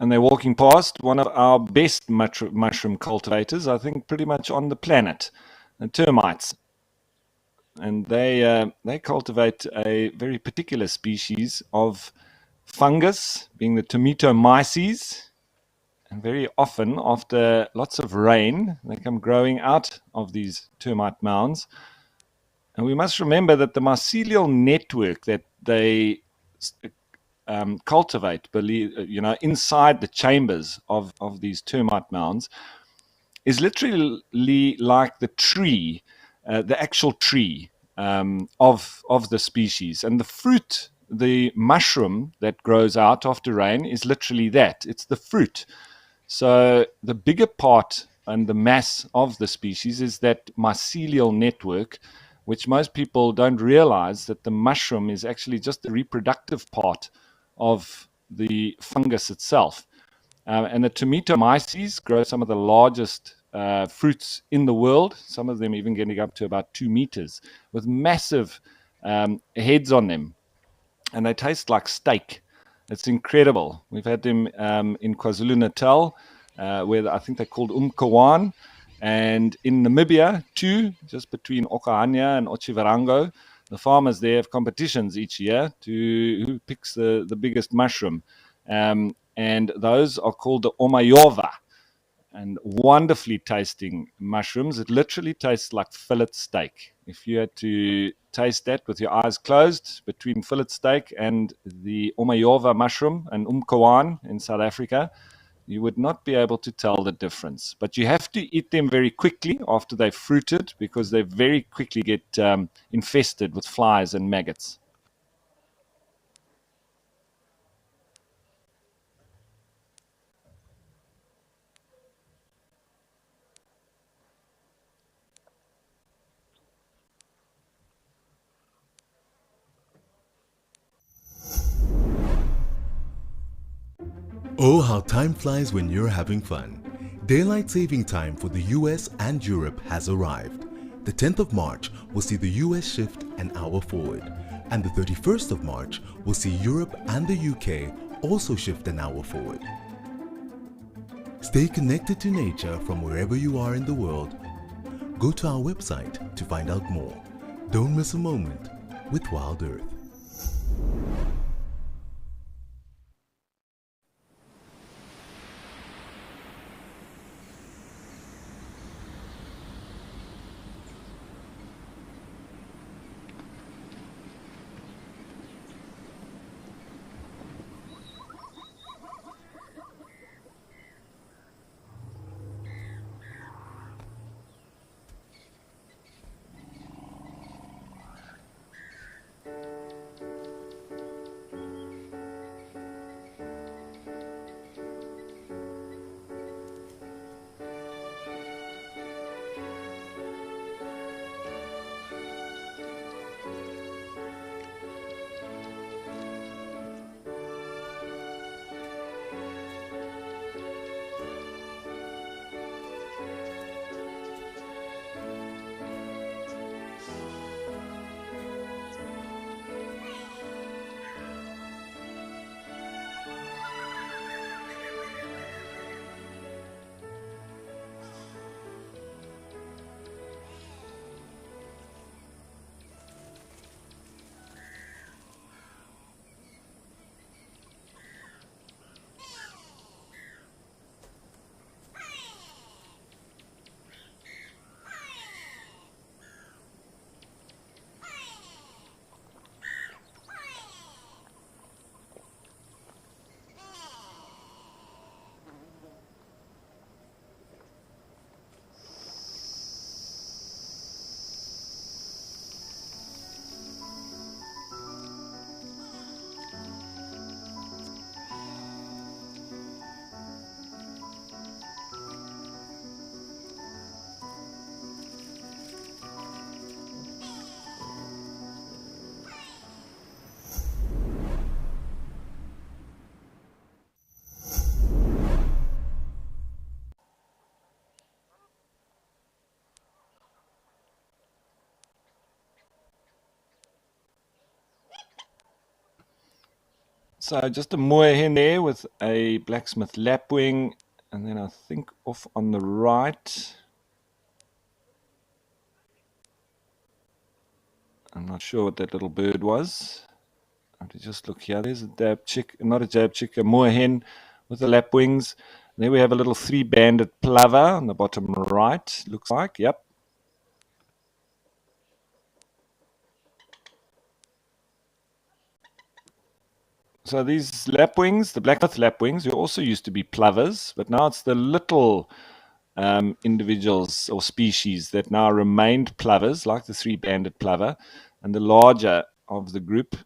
And they're walking past one of our best mushroom cultivators, I think, pretty much on the planet, the termites. And they cultivate a very particular species of fungus, being the Tomatomyces. And very often, after lots of rain, they come growing out of these termite mounds. And we must remember that the mycelial network that they cultivate, inside the chambers of these termite mounds, is literally like the tree, the actual tree of the species. And the fruit, the mushroom that grows out after rain, is literally that. It's the fruit. So the bigger part and the mass of the species is that mycelial network, which most people don't realize that the mushroom is actually just the reproductive part of the fungus itself. And the Tomatomyces grow some of the largest fruits in the world, some of them even getting up to about 2 meters, with massive heads on them. And they taste like steak. It's incredible. We've had them in KwaZulu Natal, where I think they're called umkawan, and in Namibia too, just between Okahanya and Otjiwarongo. The farmers there have competitions each year to who picks the biggest mushroom, and those are called the omayova, and wonderfully tasting mushrooms. It literally tastes like fillet steak. If you had to taste that with your eyes closed between fillet steak and the omayova mushroom and umkawan in South Africa, you would not be able to tell the difference. But you have to eat them very quickly after they've fruited, because they very quickly get infested with flies and maggots. Oh, how time flies when you're having fun. Daylight saving time for the US and Europe has arrived. The 10th of March will see the US shift an hour forward, and the 31st of March will see Europe and the UK also shift an hour forward. Stay connected to nature from wherever you are in the world. Go to our website to find out more. Don't miss a moment with WildEarth. So just a moor hen there with a blacksmith lapwing, and then I think off on the right, I'm not sure what that little bird was. I have to just look here. There's a dab chick, not a dab chick, a moor hen with the lapwings. There we have a little 3-banded plover on the bottom right, looks like, yep. So these lapwings, the blacksmith lapwings, who also used to be plovers, but now it's the little individuals or species that now remained plovers, like the 3-banded plover, and the larger of the group,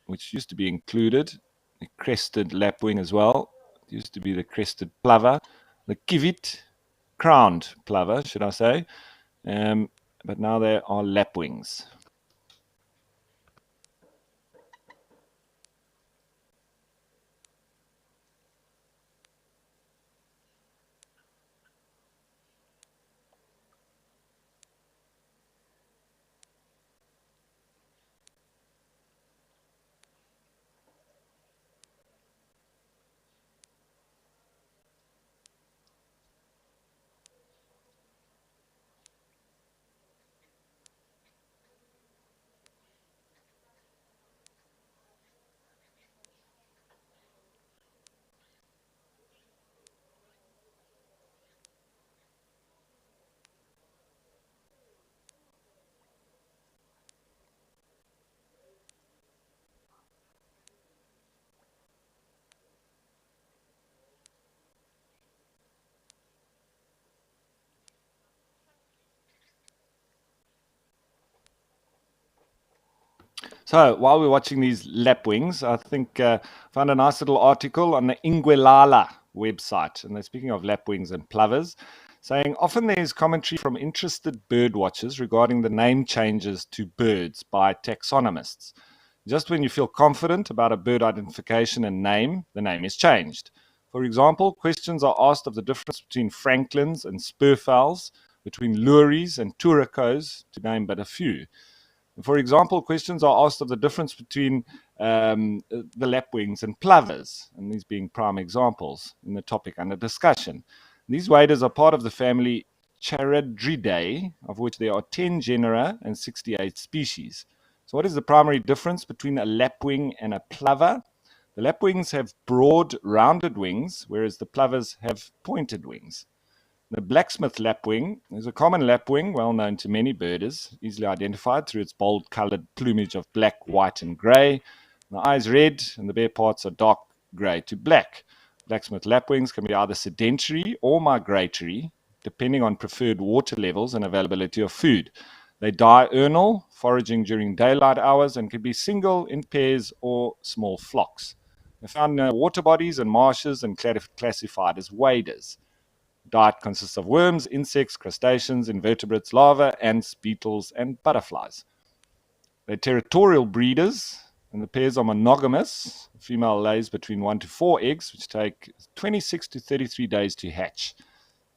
which used to be included, the crested lapwing as well. It used to be the crested plover, the kivit, crowned plover, should I say, but now they are lapwings. So while we're watching these lapwings, I think found a nice little article on the Ingwelala website, and they're speaking of lapwings and plovers, saying often there's commentary from interested bird watchers regarding the name changes to birds by taxonomists. Just when you feel confident about a bird identification and name, the name is changed. For example, questions are asked of the difference between franklins and spurfowls, between lories and turacos, to name but a few. For example, questions are asked of the difference between the lapwings and plovers, and these being prime examples in the topic under discussion. These waders are part of the family Charadridae, of which there are 10 genera and 68 species. So, what is the primary difference between a lapwing and a plover? The lapwings have broad, rounded wings, whereas the plovers have pointed wings. The blacksmith lapwing is a common lapwing, well known to many birders, easily identified through its bold colored plumage of black, white, and grey. The eyes red, and the bare parts are dark grey to black. Blacksmith lapwings can be either sedentary or migratory, depending on preferred water levels and availability of food. They diurnal, foraging during daylight hours, and can be single, in pairs, or small flocks. They're found in water bodies and marshes and classified as waders. Diet consists of worms, insects, crustaceans, invertebrates, larvae, ants, beetles, and butterflies. They're territorial breeders, and the pairs are monogamous. The female lays between 1 to 4 eggs, which take 26 to 33 days to hatch.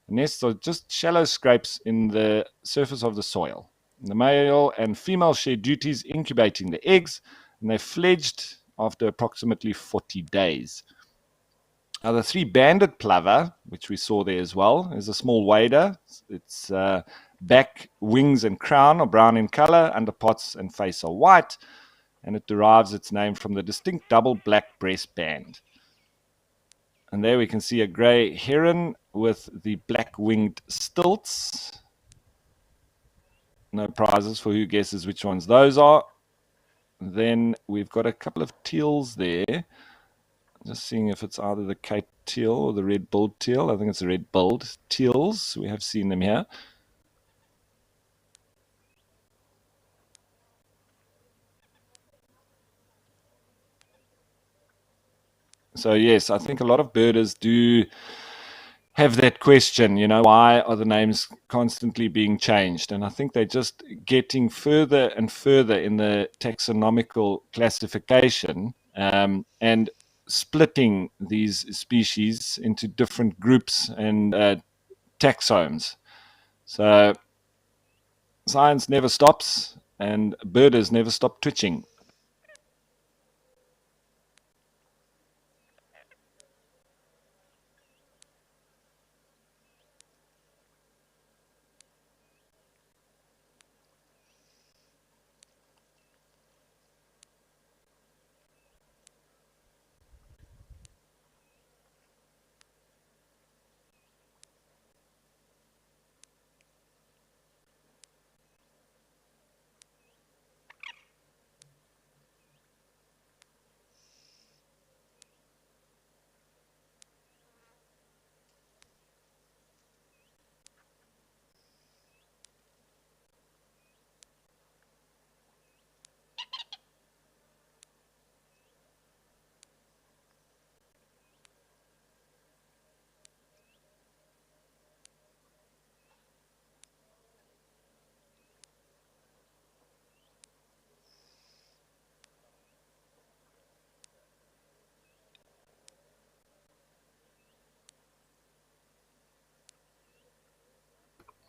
The nests are just shallow scrapes in the surface of the soil. The male and female share duties incubating the eggs, and they're fledged after approximately 40 days. Now, the three-banded plover, which we saw there as well, is a small wader. Its back, wings, and crown are brown in color, underparts and face are white, and it derives its name from the distinct double black breast band. And there we can see a gray heron with the black-winged stilts. No prizes for who guesses which ones those are. Then we've got a couple of teals there. Just seeing if it's either the Cape teal or the red-billed teal. I think it's the red-billed teals. We have seen them here. So yes, I think a lot of birders do have that question, why are the names constantly being changed? And I think they're just getting further and further in the taxonomical classification, and splitting these species into different groups and taxones. So science never stops, and birders never stop twitching.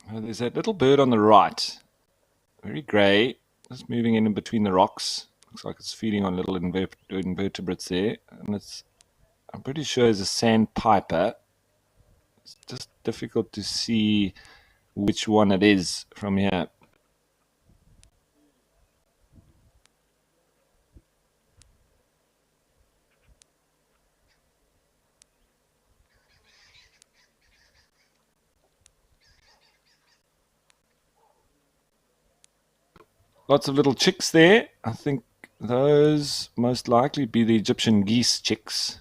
There's that little bird on the right, very grey, just moving in between the rocks. Looks like it's feeding on little invertebrates there. And I'm pretty sure it's a sandpiper. It's just difficult to see which one it is from here. Lots of little chicks there. I think those most likely be the Egyptian geese chicks.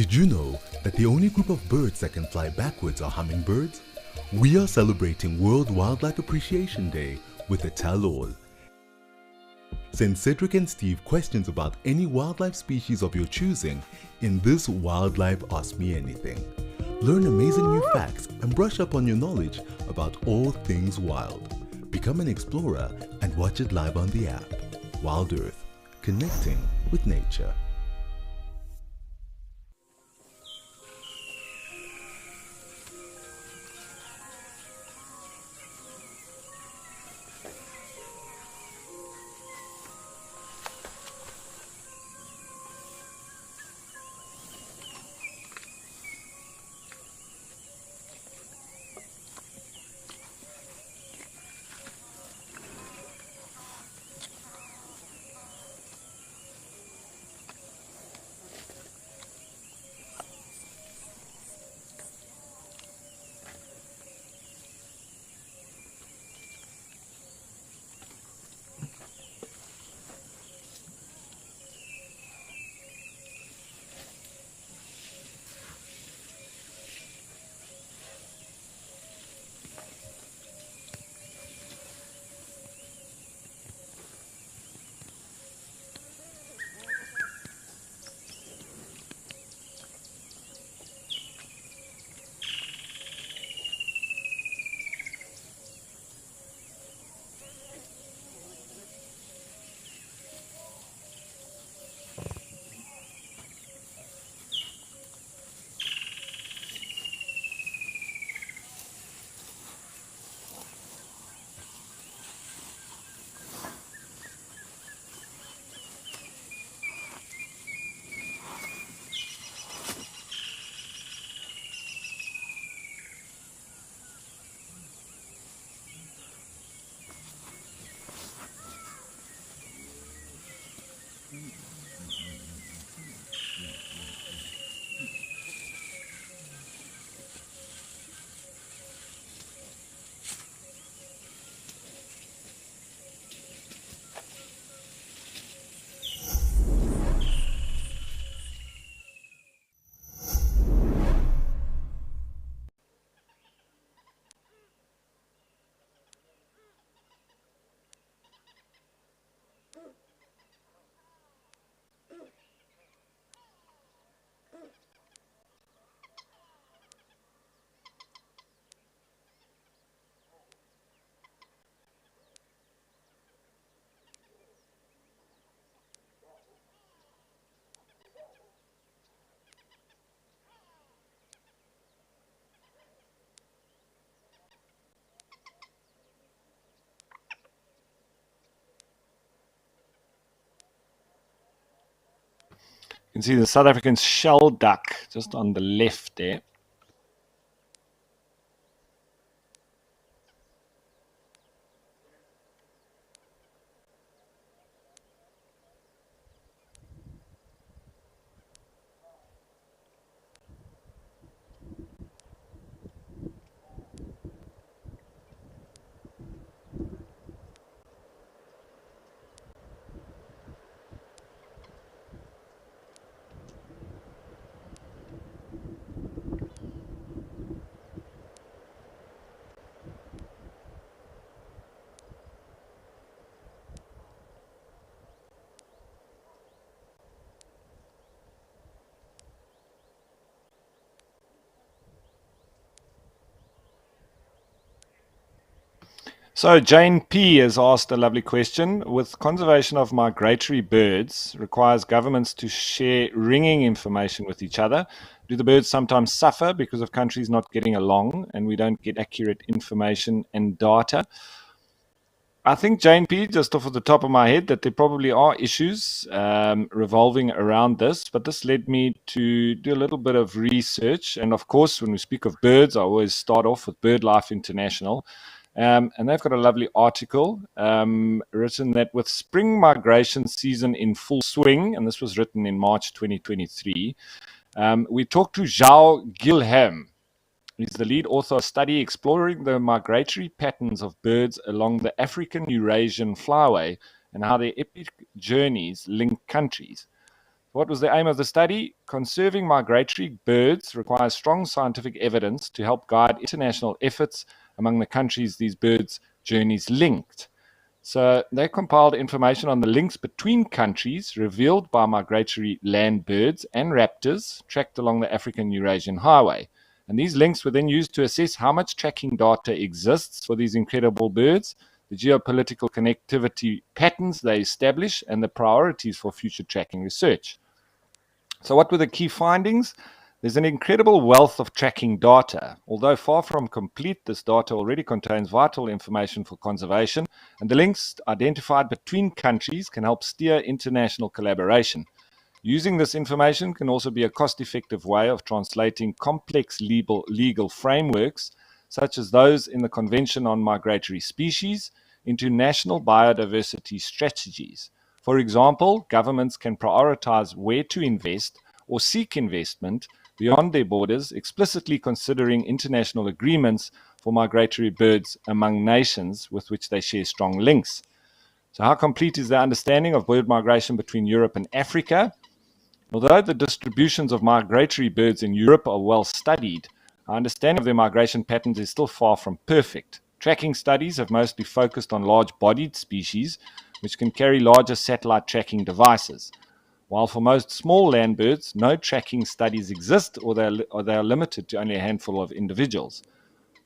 Did you know that the only group of birds that can fly backwards are hummingbirds? We are celebrating World Wildlife Appreciation Day with a tell-all. Send Cedric and Steve questions about any wildlife species of your choosing in this Wildlife Ask Me Anything. Learn amazing new facts and brush up on your knowledge about all things wild. Become an explorer and watch it live on the app. WildEarth, connecting with nature. You can see the South African shell duck just on the left there. So Jane P has asked a lovely question. With conservation of migratory birds requires governments to share ringing information with each other. Do the birds sometimes suffer because of countries not getting along and we don't get accurate information and data? I think, Jane P, just off of the top of my head, that there probably are issues revolving around this, but this led me to do a little bit of research. And of course, when we speak of birds, I always start off with BirdLife International. And they've got a lovely article written that with spring migration season in full swing, and this was written in March 2023, we talked to Zhao Gilham. He's the lead author of a study exploring the migratory patterns of birds along the African-Eurasian flyway and how their epic journeys link countries. What was the aim of the study? Conserving migratory birds requires strong scientific evidence to help guide international efforts among the countries these birds' journeys linked. So they compiled information on the links between countries revealed by migratory land birds and raptors tracked along the African Eurasian Highway. And these links were then used to assess how much tracking data exists for these incredible birds, the geopolitical connectivity patterns they establish, and the priorities for future tracking research. So, what were the key findings? There's an incredible wealth of tracking data. Although far from complete, this data already contains vital information for conservation, and the links identified between countries can help steer international collaboration. Using this information can also be a cost-effective way of translating complex legal frameworks, such as those in the Convention on Migratory Species, into national biodiversity strategies. For example, governments can prioritize where to invest or seek investment beyond their borders, explicitly considering international agreements for migratory birds among nations with which they share strong links. So, how complete is the understanding of bird migration between Europe and Africa? Although the distributions of migratory birds in Europe are well studied, our understanding of their migration patterns is still far from perfect. Tracking studies have mostly focused on large-bodied species, which can carry larger satellite tracking devices. While for most small land birds, no tracking studies exist or they are limited to only a handful of individuals.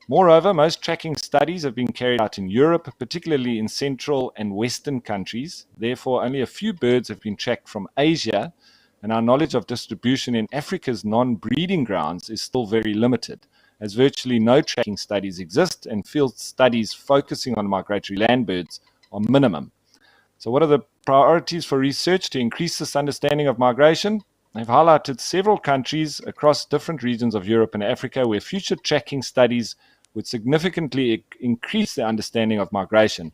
Moreover, most tracking studies have been carried out in Europe, particularly in central and western countries. Therefore, only a few birds have been tracked from Asia, and our knowledge of distribution in Africa's non-breeding grounds is still very limited, as virtually no tracking studies exist and field studies focusing on migratory land birds are minimum. So what are the priorities for research to increase this understanding of migration? They've highlighted several countries across different regions of Europe and Africa where future tracking studies would significantly increase the understanding of migration.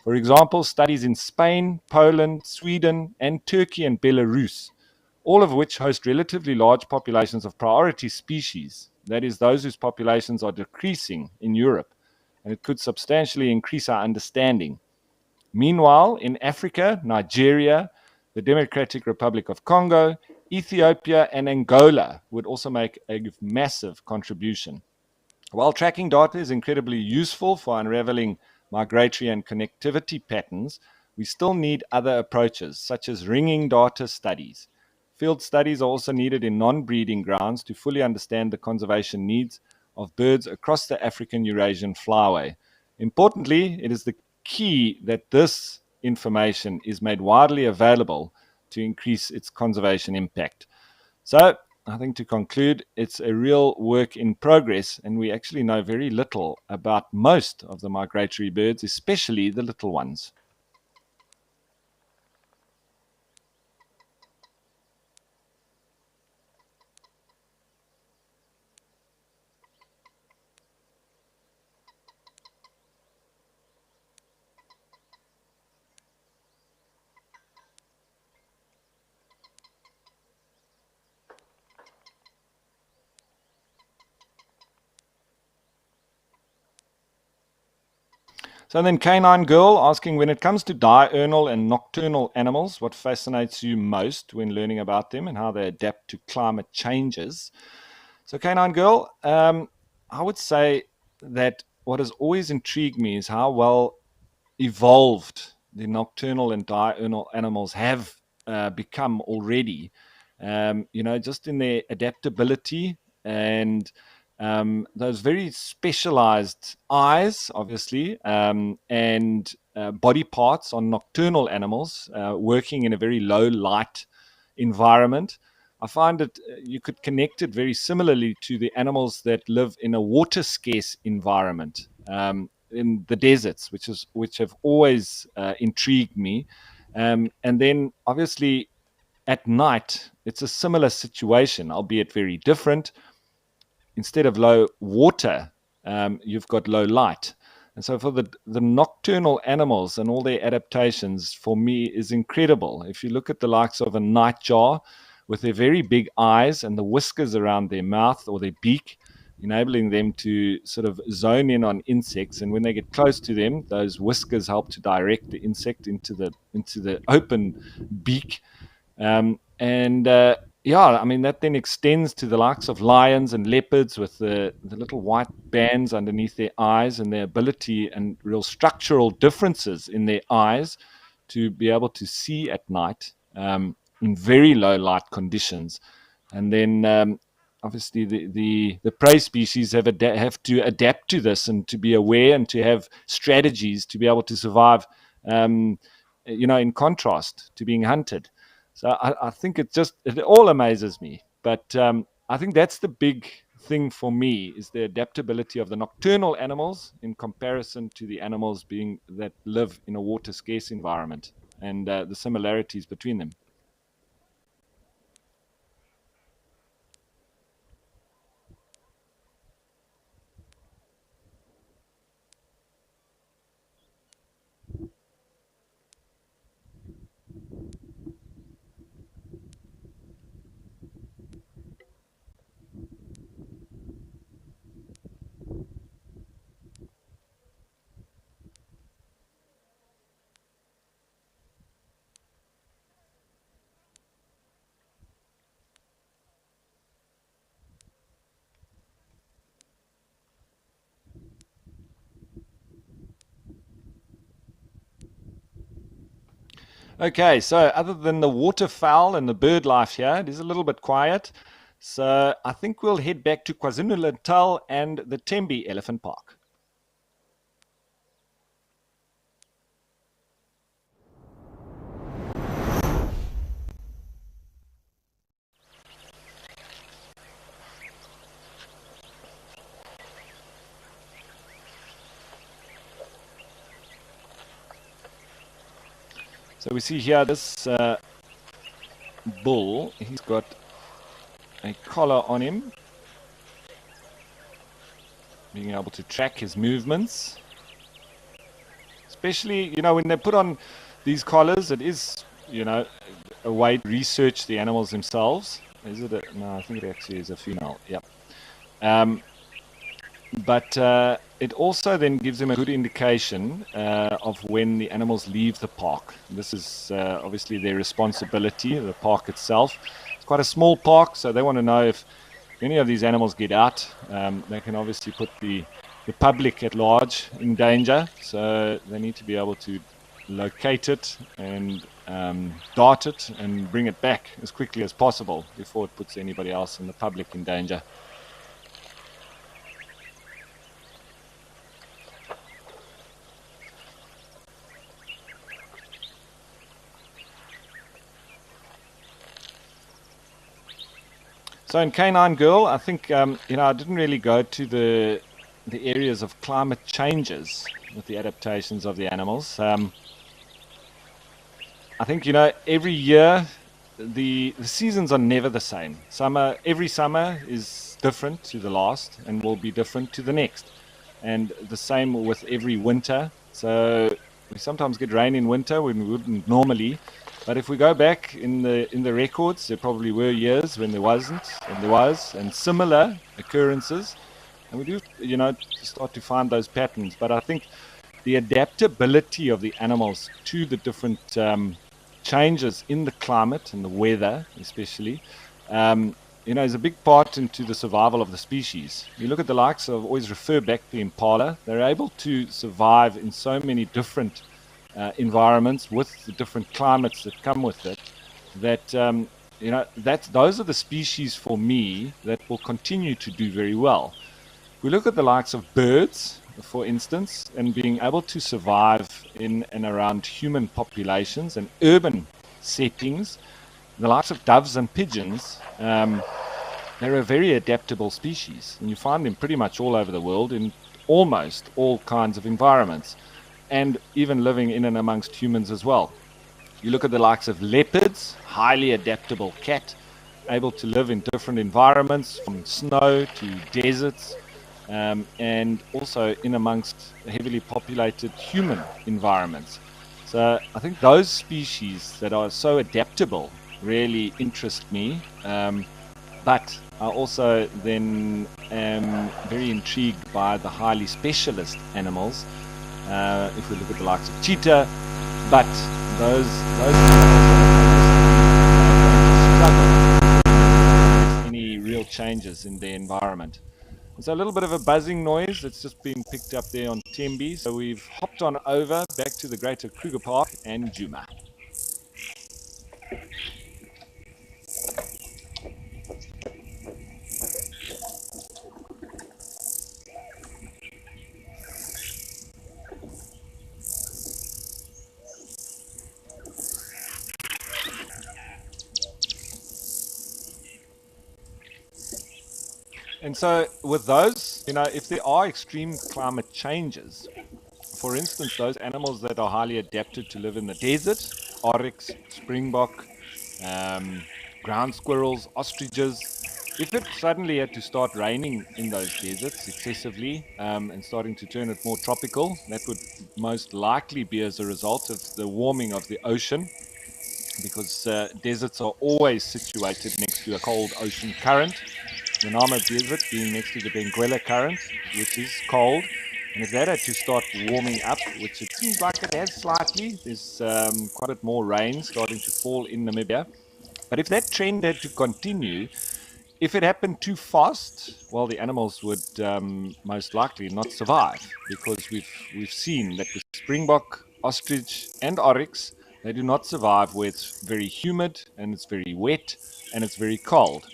For example, studies in Spain, Poland, Sweden, and Turkey and Belarus, all of which host relatively large populations of priority species, that is, those whose populations are decreasing in Europe, and it could substantially increase our understanding. Meanwhile, in Africa, Nigeria, the Democratic Republic of Congo, Ethiopia, and Angola would also make a massive contribution. While tracking data is incredibly useful for unraveling migratory and connectivity patterns, we still need other approaches, such as ringing data studies. Field studies are also needed in non-breeding grounds to fully understand the conservation needs of birds across the African Eurasian flyway. Importantly, it is the key that this information is made widely available to increase its conservation impact. So, I think to conclude, it's a real work in progress, and we actually know very little about most of the migratory birds, especially the little ones. So then Canine Girl asking, when it comes to diurnal and nocturnal animals, what fascinates you most when learning about them and how they adapt to climate changes? So Canine Girl, I would say that what has always intrigued me is how well evolved the nocturnal and diurnal animals have become already. Just in their adaptability and those very specialized eyes, obviously, and body parts on nocturnal animals working in a very low light environment. I find that you could connect it very similarly to the animals that live in a water scarce environment. In the deserts, which have always intrigued me, and then obviously at night it's a similar situation, albeit very different. Instead of low water, you've got low light, and so for the nocturnal animals and all their adaptations, for me, is incredible. If you look at the likes of a nightjar with their very big eyes and the whiskers around their mouth or their beak, enabling them to sort of zone in on insects. And when they get close to them, those whiskers help to direct the insect into the open beak. And yeah, I mean, that then extends to the likes of lions and leopards with the little white bands underneath their eyes and their ability and real structural differences in their eyes to be able to see at night in very low light conditions. And then obviously the prey species have to adapt to this and to be aware and to have strategies to be able to survive, in contrast to being hunted. So I think it all amazes me. But I think that's the big thing for me is the adaptability of the nocturnal animals in comparison to the animals that live in a water scarce environment and the similarities between them. Okay, so other than the waterfowl and the bird life here, it is a little bit quiet. So I think we'll head back to KwaZulu-Natal and the Tembe Elephant Park. So we see here this bull, he's got a collar on him, being able to track his movements. Especially, when they put on these collars, it is, a way to research the animals themselves. Is it no, I think it actually is a female, yep. But it also then gives them a good indication of when the animals leave the park. This is obviously their responsibility, the park itself. It's quite a small park, so they want to know if any of these animals get out. They can obviously put the public at large in danger, so they need to be able to locate it and dart it and bring it back as quickly as possible before it puts anybody else in the public in danger. So in Canine Girl, I think I didn't really go to the areas of climate changes with the adaptations of the animals. I think every year the seasons are never the same. Every summer is different to the last and will be different to the next, and the same with every winter. So we sometimes get rain in winter when we wouldn't normally. But if we go back in the records, there probably were years when there wasn't, and there was, and similar occurrences. And we do, start to find those patterns. But I think the adaptability of the animals to the different changes in the climate and the weather, especially, is a big part into the survival of the species. You look at the likes of, always refer back to impala. They're able to survive in so many different environments with the different climates that come with it, that those are the species for me that will continue to do very well. We look at the likes of birds, for instance, and being able to survive in and around human populations and urban settings. The likes of doves and pigeons, they're a very adaptable species, and you find them pretty much all over the world in almost all kinds of environments, and even living in and amongst humans as well. You look at the likes of leopards, highly adaptable cat, able to live in different environments, from snow to deserts, and also in amongst heavily populated human environments. So I think those species that are so adaptable really interest me, but I also then am very intrigued by the highly specialist animals. If we look at the likes of cheetah, but those animals are changes in their environment. So a little bit of a buzzing noise that's just been picked up there on Tembe. So we've hopped on over back to the Greater Kruger Park and Djuma. And so with those, if there are extreme climate changes, for instance, those animals that are highly adapted to live in the desert, oryx, springbok, ground squirrels, ostriches, if it suddenly had to start raining in those deserts excessively and starting to turn it more tropical, that would most likely be as a result of the warming of the ocean, because deserts are always situated next to a cold ocean current. The Nama Desert being next to the Benguela Current, which is cold. And if that had to start warming up, which it seems like it has slightly, there's quite a bit more rain starting to fall in Namibia. But if that trend had to continue, if it happened too fast, well, the animals would most likely not survive, because we've seen that with springbok, ostrich, and oryx, they do not survive where it's very humid and it's very wet and it's very cold.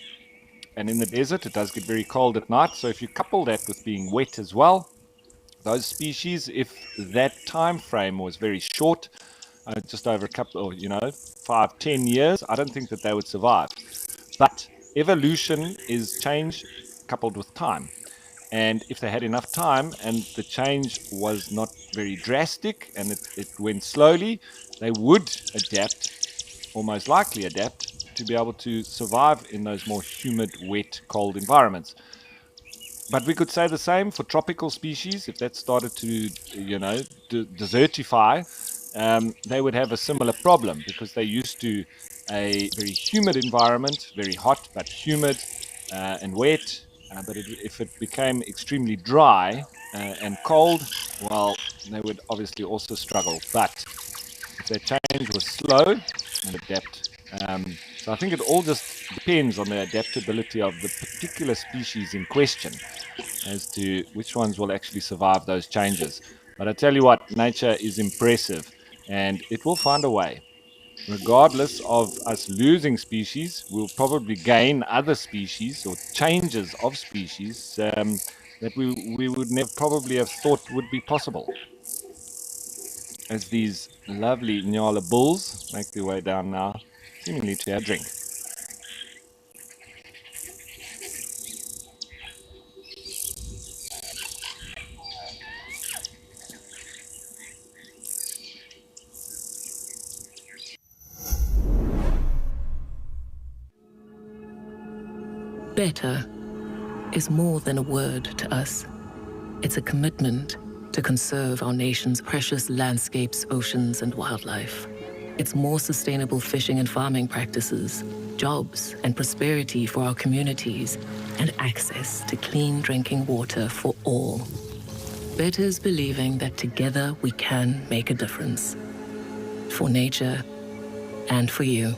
And in the desert, it does get very cold at night. So if you couple that with being wet as well, those species, if that time frame was very short, just over a couple, or 5-10 years, I don't think that they would survive. But evolution is change coupled with time. And if they had enough time and the change was not very drastic and it went slowly, they would adapt, or most likely adapt, to be able to survive in those more humid, wet, cold environments. But we could say the same for tropical species. If that started to, desertify, they would have a similar problem, because they're used to a very humid environment, very hot but humid and wet. But if it became extremely dry and cold, well, they would obviously also struggle. But if that change was slow and adapt. So I think it all just depends on the adaptability of the particular species in question as to which ones will actually survive those changes. But I tell you what, nature is impressive and it will find a way. Regardless of us losing species, we'll probably gain other species or changes of species that we would never probably have thought would be possible. As these lovely Nyala bulls make their way down now, seemingly to have a drink. Better is more than a word to us. It's a commitment to conserve our nation's precious landscapes, oceans, and wildlife. It's more sustainable fishing and farming practices, jobs and prosperity for our communities, and access to clean drinking water for all. Better is believing that together we can make a difference. For nature and for you.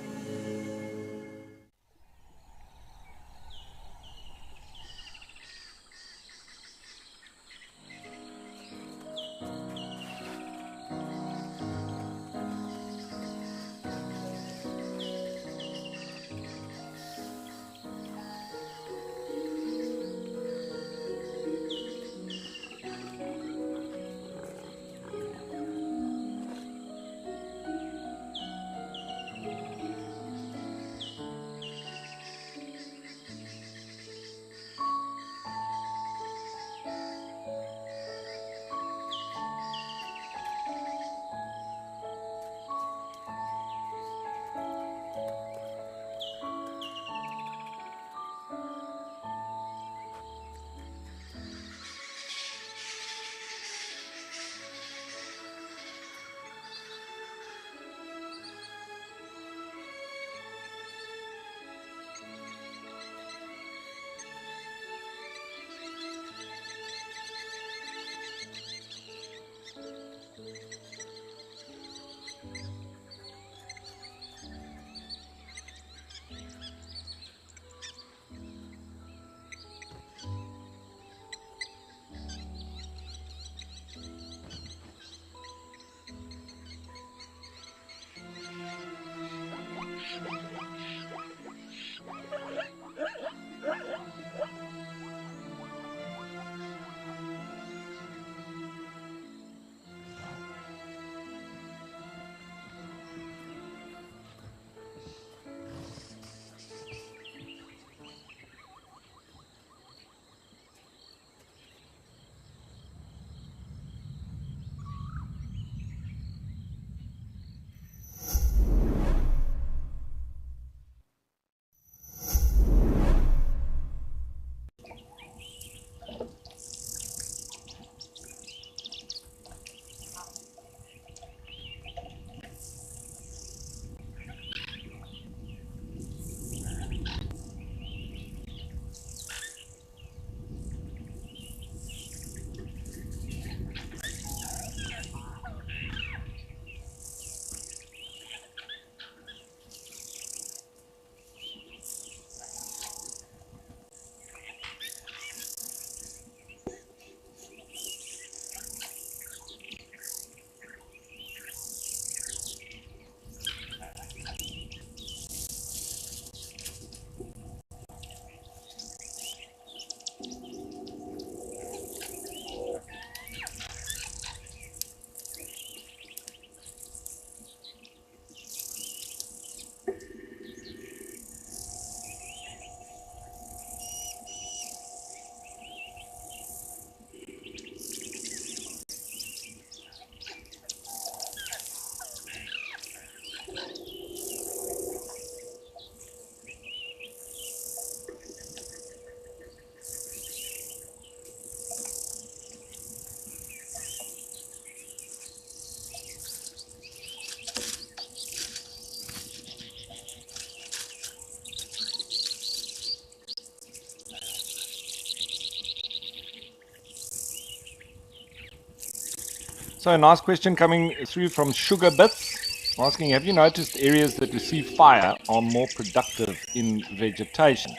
So a nice question coming through from Sugar Bits, asking, have you noticed areas that receive fire are more productive in vegetation?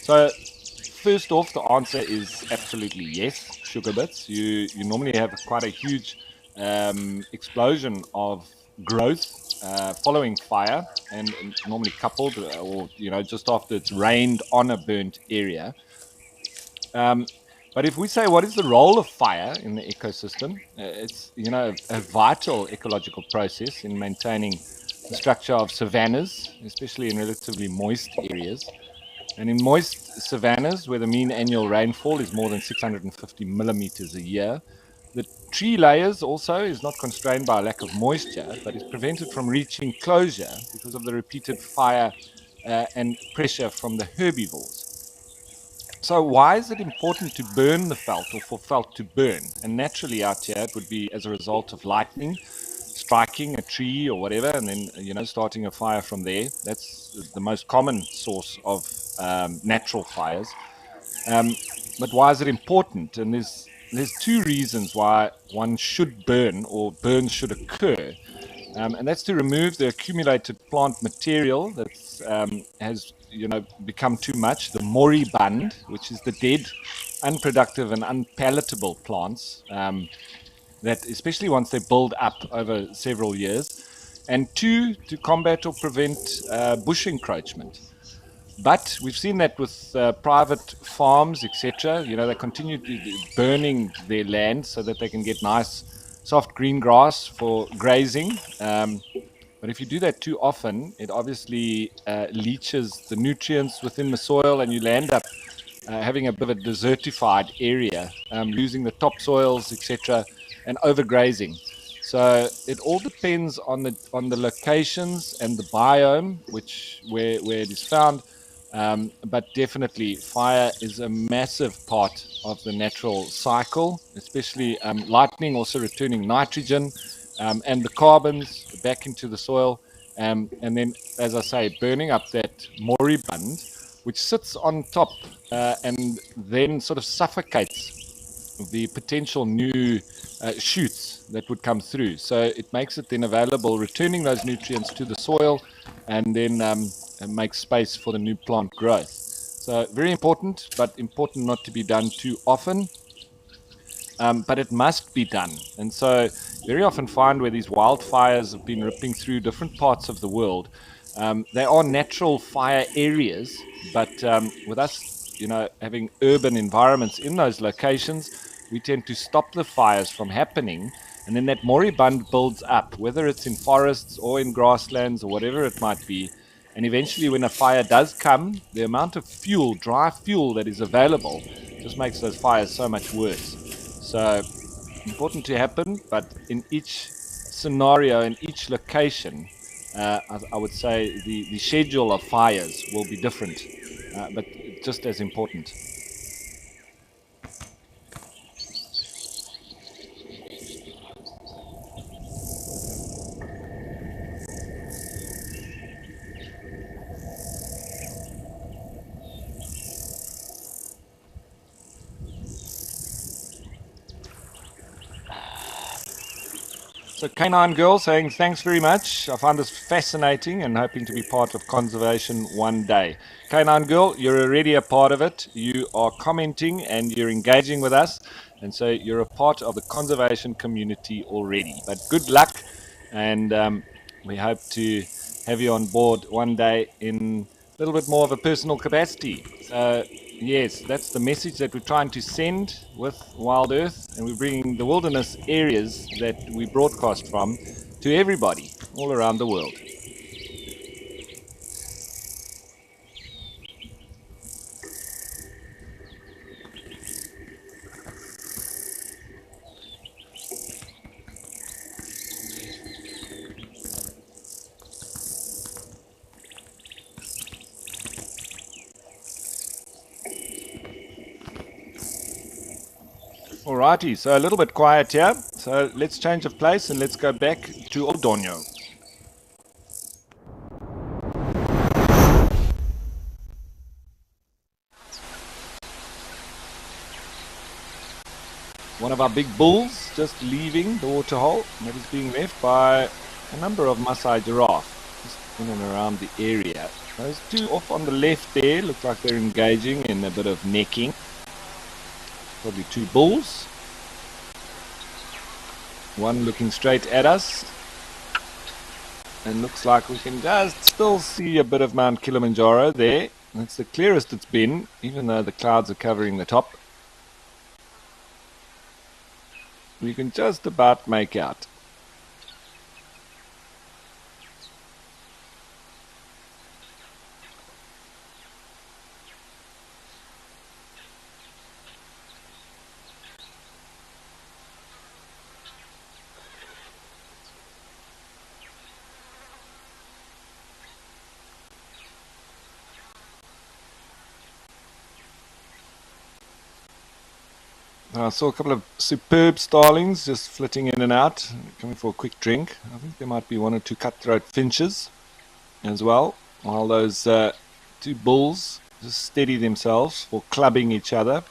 So first off, the answer is absolutely yes, Sugar Bits. You normally have quite a huge explosion of growth following fire, and normally coupled or just after it's rained on a burnt area. Um, but if we say what is the role of fire in the ecosystem, it's a vital ecological process in maintaining the structure of savannas, especially in relatively moist areas. And in moist savannas, where the mean annual rainfall is more than 650 millimeters a year, the tree layers also is not constrained by a lack of moisture, but is prevented from reaching closure because of the repeated fire and pressure from the herbivores. So why is it important to burn the felt, or for felt to burn? And naturally out here, it would be as a result of lightning striking a tree or whatever, and then starting a fire from there. That's the most common source of natural fires. But why is it important? And there's two reasons why one should burn, or burns should occur. And that's to remove the accumulated plant material that has become too much, the moribund, which is the dead, unproductive and unpalatable plants that, especially once they build up over several years, and two, to combat or prevent bush encroachment. But we've seen that with private farms, etc. They continue burning their land so that they can get nice, soft green grass for grazing. But if you do that too often, it obviously leaches the nutrients within the soil, and you land up having a bit of a desertified area, losing the topsoils, etc., and overgrazing. So it all depends on the locations and the biome, where it is found. But definitely, fire is a massive part of the natural cycle, especially lightning also returning nitrogen and the carbons back into the soil. And then, as I say, burning up that moribund, which sits on top and then sort of suffocates the potential new shoots that would come through. So it makes it then available, returning those nutrients to the soil, and then makes space for the new plant growth. So very important, but important not to be done too often. But it must be done. And so very often find where these wildfires have been ripping through different parts of the world, they are natural fire areas, but with us, having urban environments in those locations, we tend to stop the fires from happening. And then that moribund builds up, whether it's in forests or in grasslands or whatever it might be. And eventually, when a fire does come, the amount of fuel, dry fuel that is available, just makes those fires so much worse. So important to happen, but in each scenario, in each location, I would say the schedule of fires will be different, but just as important. So Canine Girl saying, thanks very much. I find this fascinating and hoping to be part of conservation one day. Canine Girl, you're already a part of it. You are commenting and you're engaging with us. And so you're a part of the conservation community already. But good luck. And we hope to have you on board one day in a little bit more of a personal capacity. So yes, that's the message that we're trying to send with WildEarth, and we're bringing the wilderness areas that we broadcast from to everybody all around the world. Alrighty, so a little bit quiet here. So let's change of place and let's go back to Odonyo. One of our big bulls just leaving the waterhole, and that is being left by a number of Maasai giraffe just in and around the area. Those two off on the left there look like they're engaging in a bit of necking. Probably two bulls. One looking straight at us. And looks like we can just still see a bit of Mount Kilimanjaro there. That's the clearest it's been, even though the clouds are covering the top. We can just about make out. I saw a couple of superb starlings just flitting in and out, coming for a quick drink. I think there might be one or two cutthroat finches as well, while those two bulls just steady themselves for clubbing each other.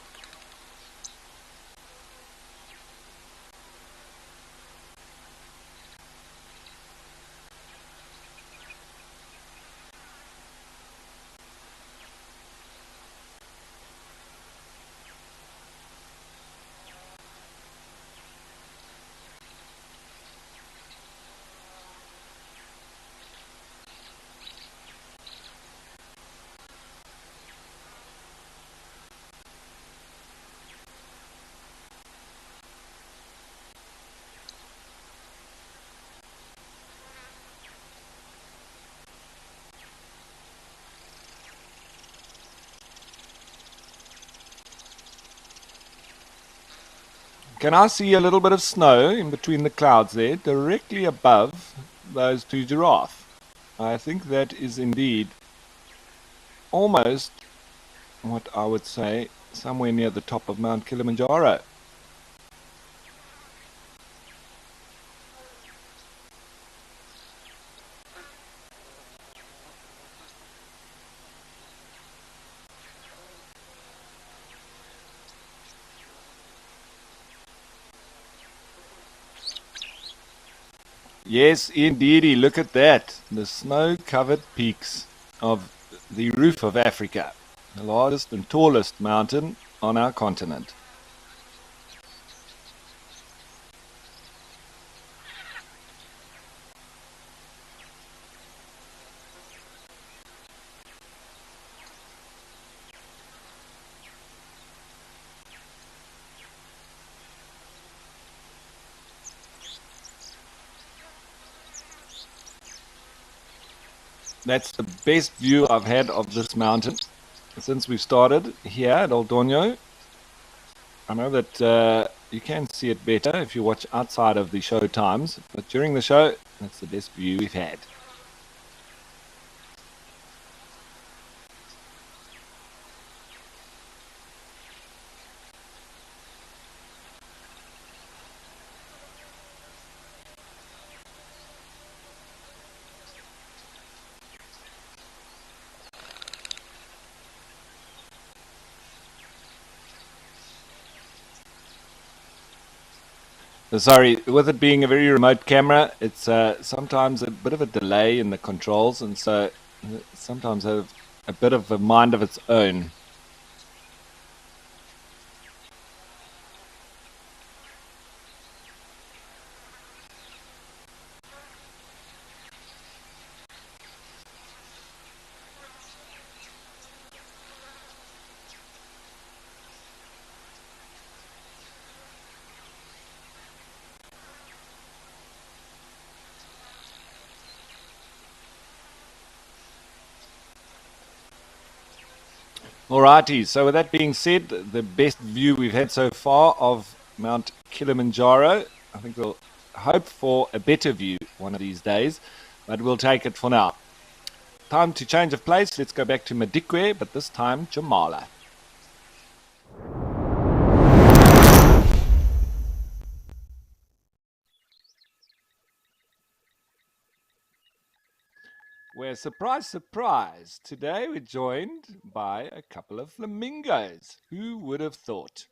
Can I see a little bit of snow in between the clouds there, directly above those two giraffe? I think that is indeed almost what I would say somewhere near the top of Mount Kilimanjaro. Yes, indeedy, look at that. The snow-covered peaks of the roof of Africa, the largest and tallest mountain on our continent. That's the best view I've had of this mountain since we've started here at Old Donyo. I know that you can see it better if you watch outside of the show times, but during the show, that's the best view we've had. Sorry, with it being a very remote camera, it's sometimes a bit of a delay in the controls, and so sometimes have a bit of a mind of its own. Alrighty, so with that being said, the best view we've had so far of Mount Kilimanjaro. I think we'll hope for a better view one of these days, but we'll take it for now. Time to change of place. Let's go back to Madikwe, but this time Jamala. Where, surprise, surprise, today we're joined by a couple of flamingos. Who would have thought?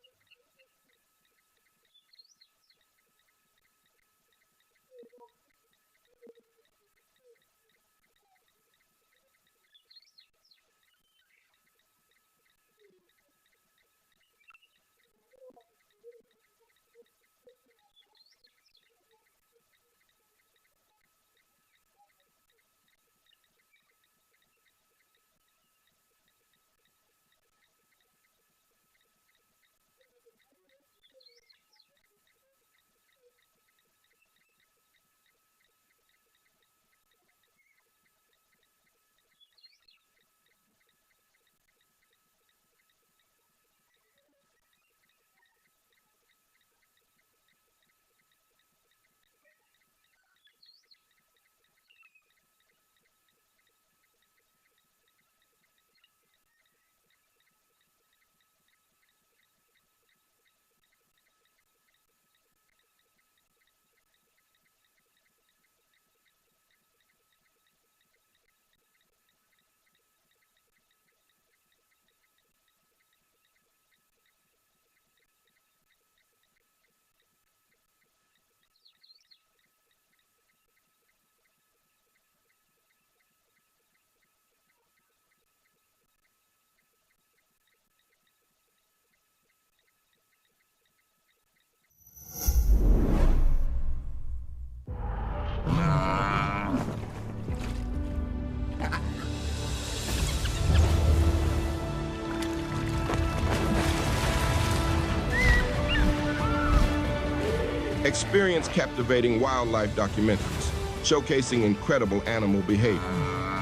Experience captivating wildlife documentaries showcasing incredible animal behavior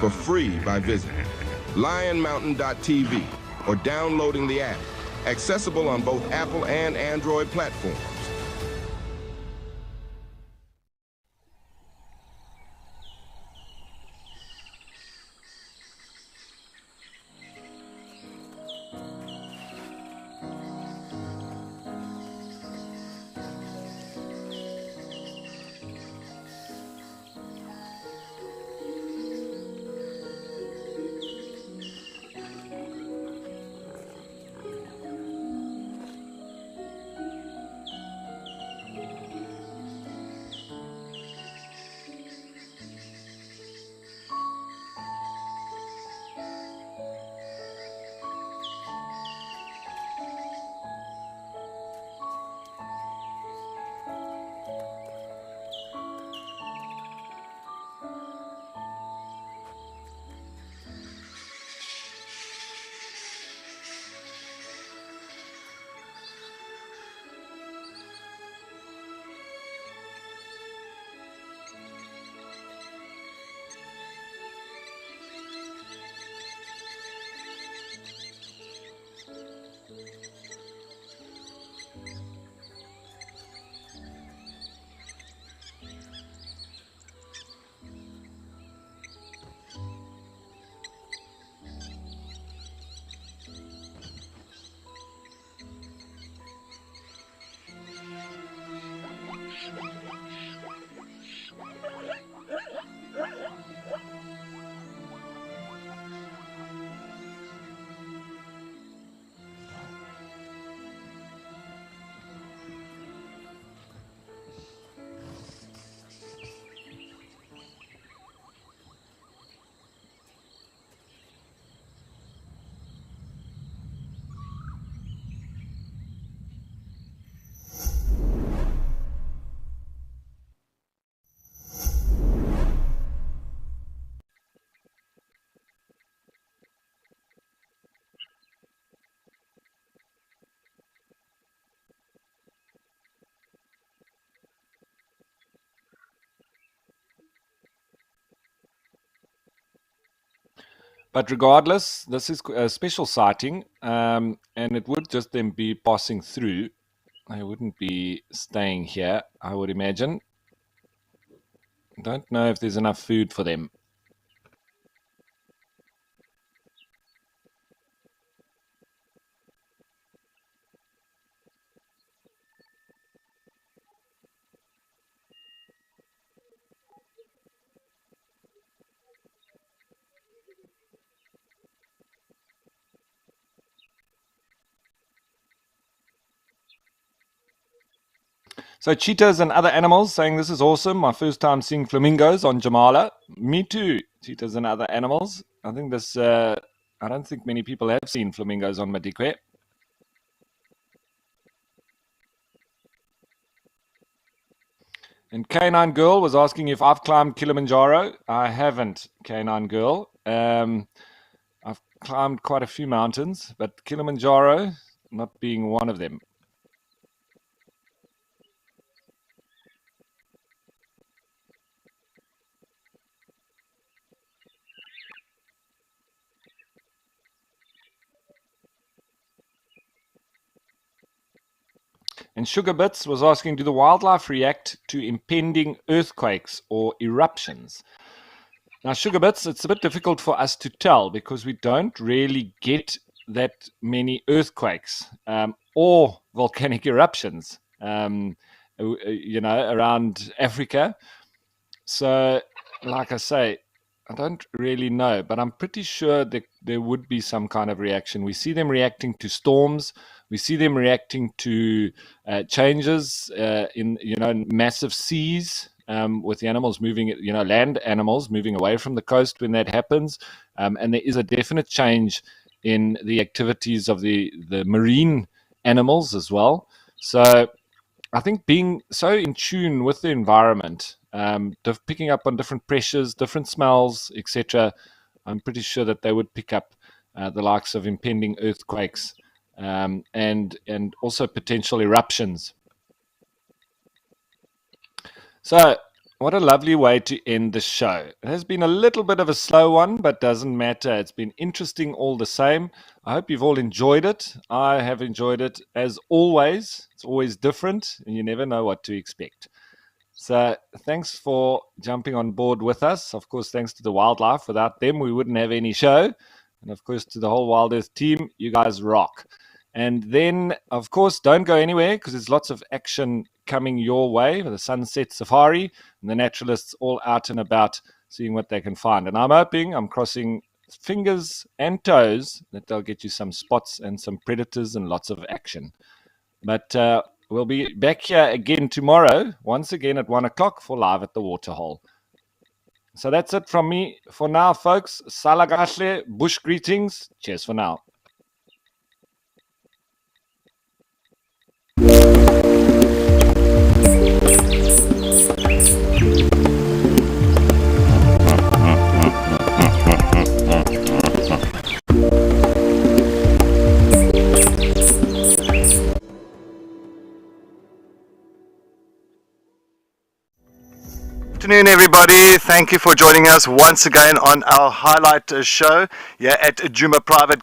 for free by visiting lionmountain.tv or downloading the app, accessible on both Apple and Android platforms. But regardless, this is a special sighting, and it would just then be passing through. They wouldn't be staying here, I would imagine. Don't know if there's enough food for them. So cheetahs and other animals saying this is awesome. My first time seeing flamingos on Jamala. Me too. Cheetahs and other animals. I think this. I don't think many people have seen flamingos on Madikwe. And Canine Girl was asking if I've climbed Kilimanjaro. I haven't, Canine Girl. I've climbed quite a few mountains, but Kilimanjaro not being one of them. And Sugar Bits was asking, do the wildlife react to impending earthquakes or eruptions? Now, Sugar Bits, it's a bit difficult for us to tell because we don't really get that many earthquakes or volcanic eruptions, around Africa. So, like I say, I don't really know, but I'm pretty sure that there would be some kind of reaction. We see them reacting to storms. We see them reacting to changes in massive seas with the animals moving, land animals moving away from the coast when that happens. And there is a definite change in the activities of the marine animals as well. So I think being so in tune with the environment, picking up on different pressures, different smells, etc., I'm pretty sure that they would pick up the likes of impending earthquakes and also potential eruptions. So, what a lovely way to end the show. It has been a little bit of a slow one, but doesn't matter. It's been interesting all the same. I hope you've all enjoyed it. I have enjoyed it as always. It's always different, and you never know what to expect. So, thanks for jumping on board with us. Of course, thanks to the wildlife. Without them, we wouldn't have any show. And of course, to the whole WildEarth team, you guys rock. And then, of course, don't go anywhere because there's lots of action coming your way. The Sunset Safari and the naturalists all out and about seeing what they can find. And I'm crossing fingers and toes that they'll get you some spots and some predators and lots of action. But we'll be back here again tomorrow, once again at 1 o'clock for Live at the Waterhole. So that's it from me for now, folks. Salagahle, bush greetings. Cheers for now. Good afternoon, everybody. Thank you for joining us once again on our highlight show here at Juma Private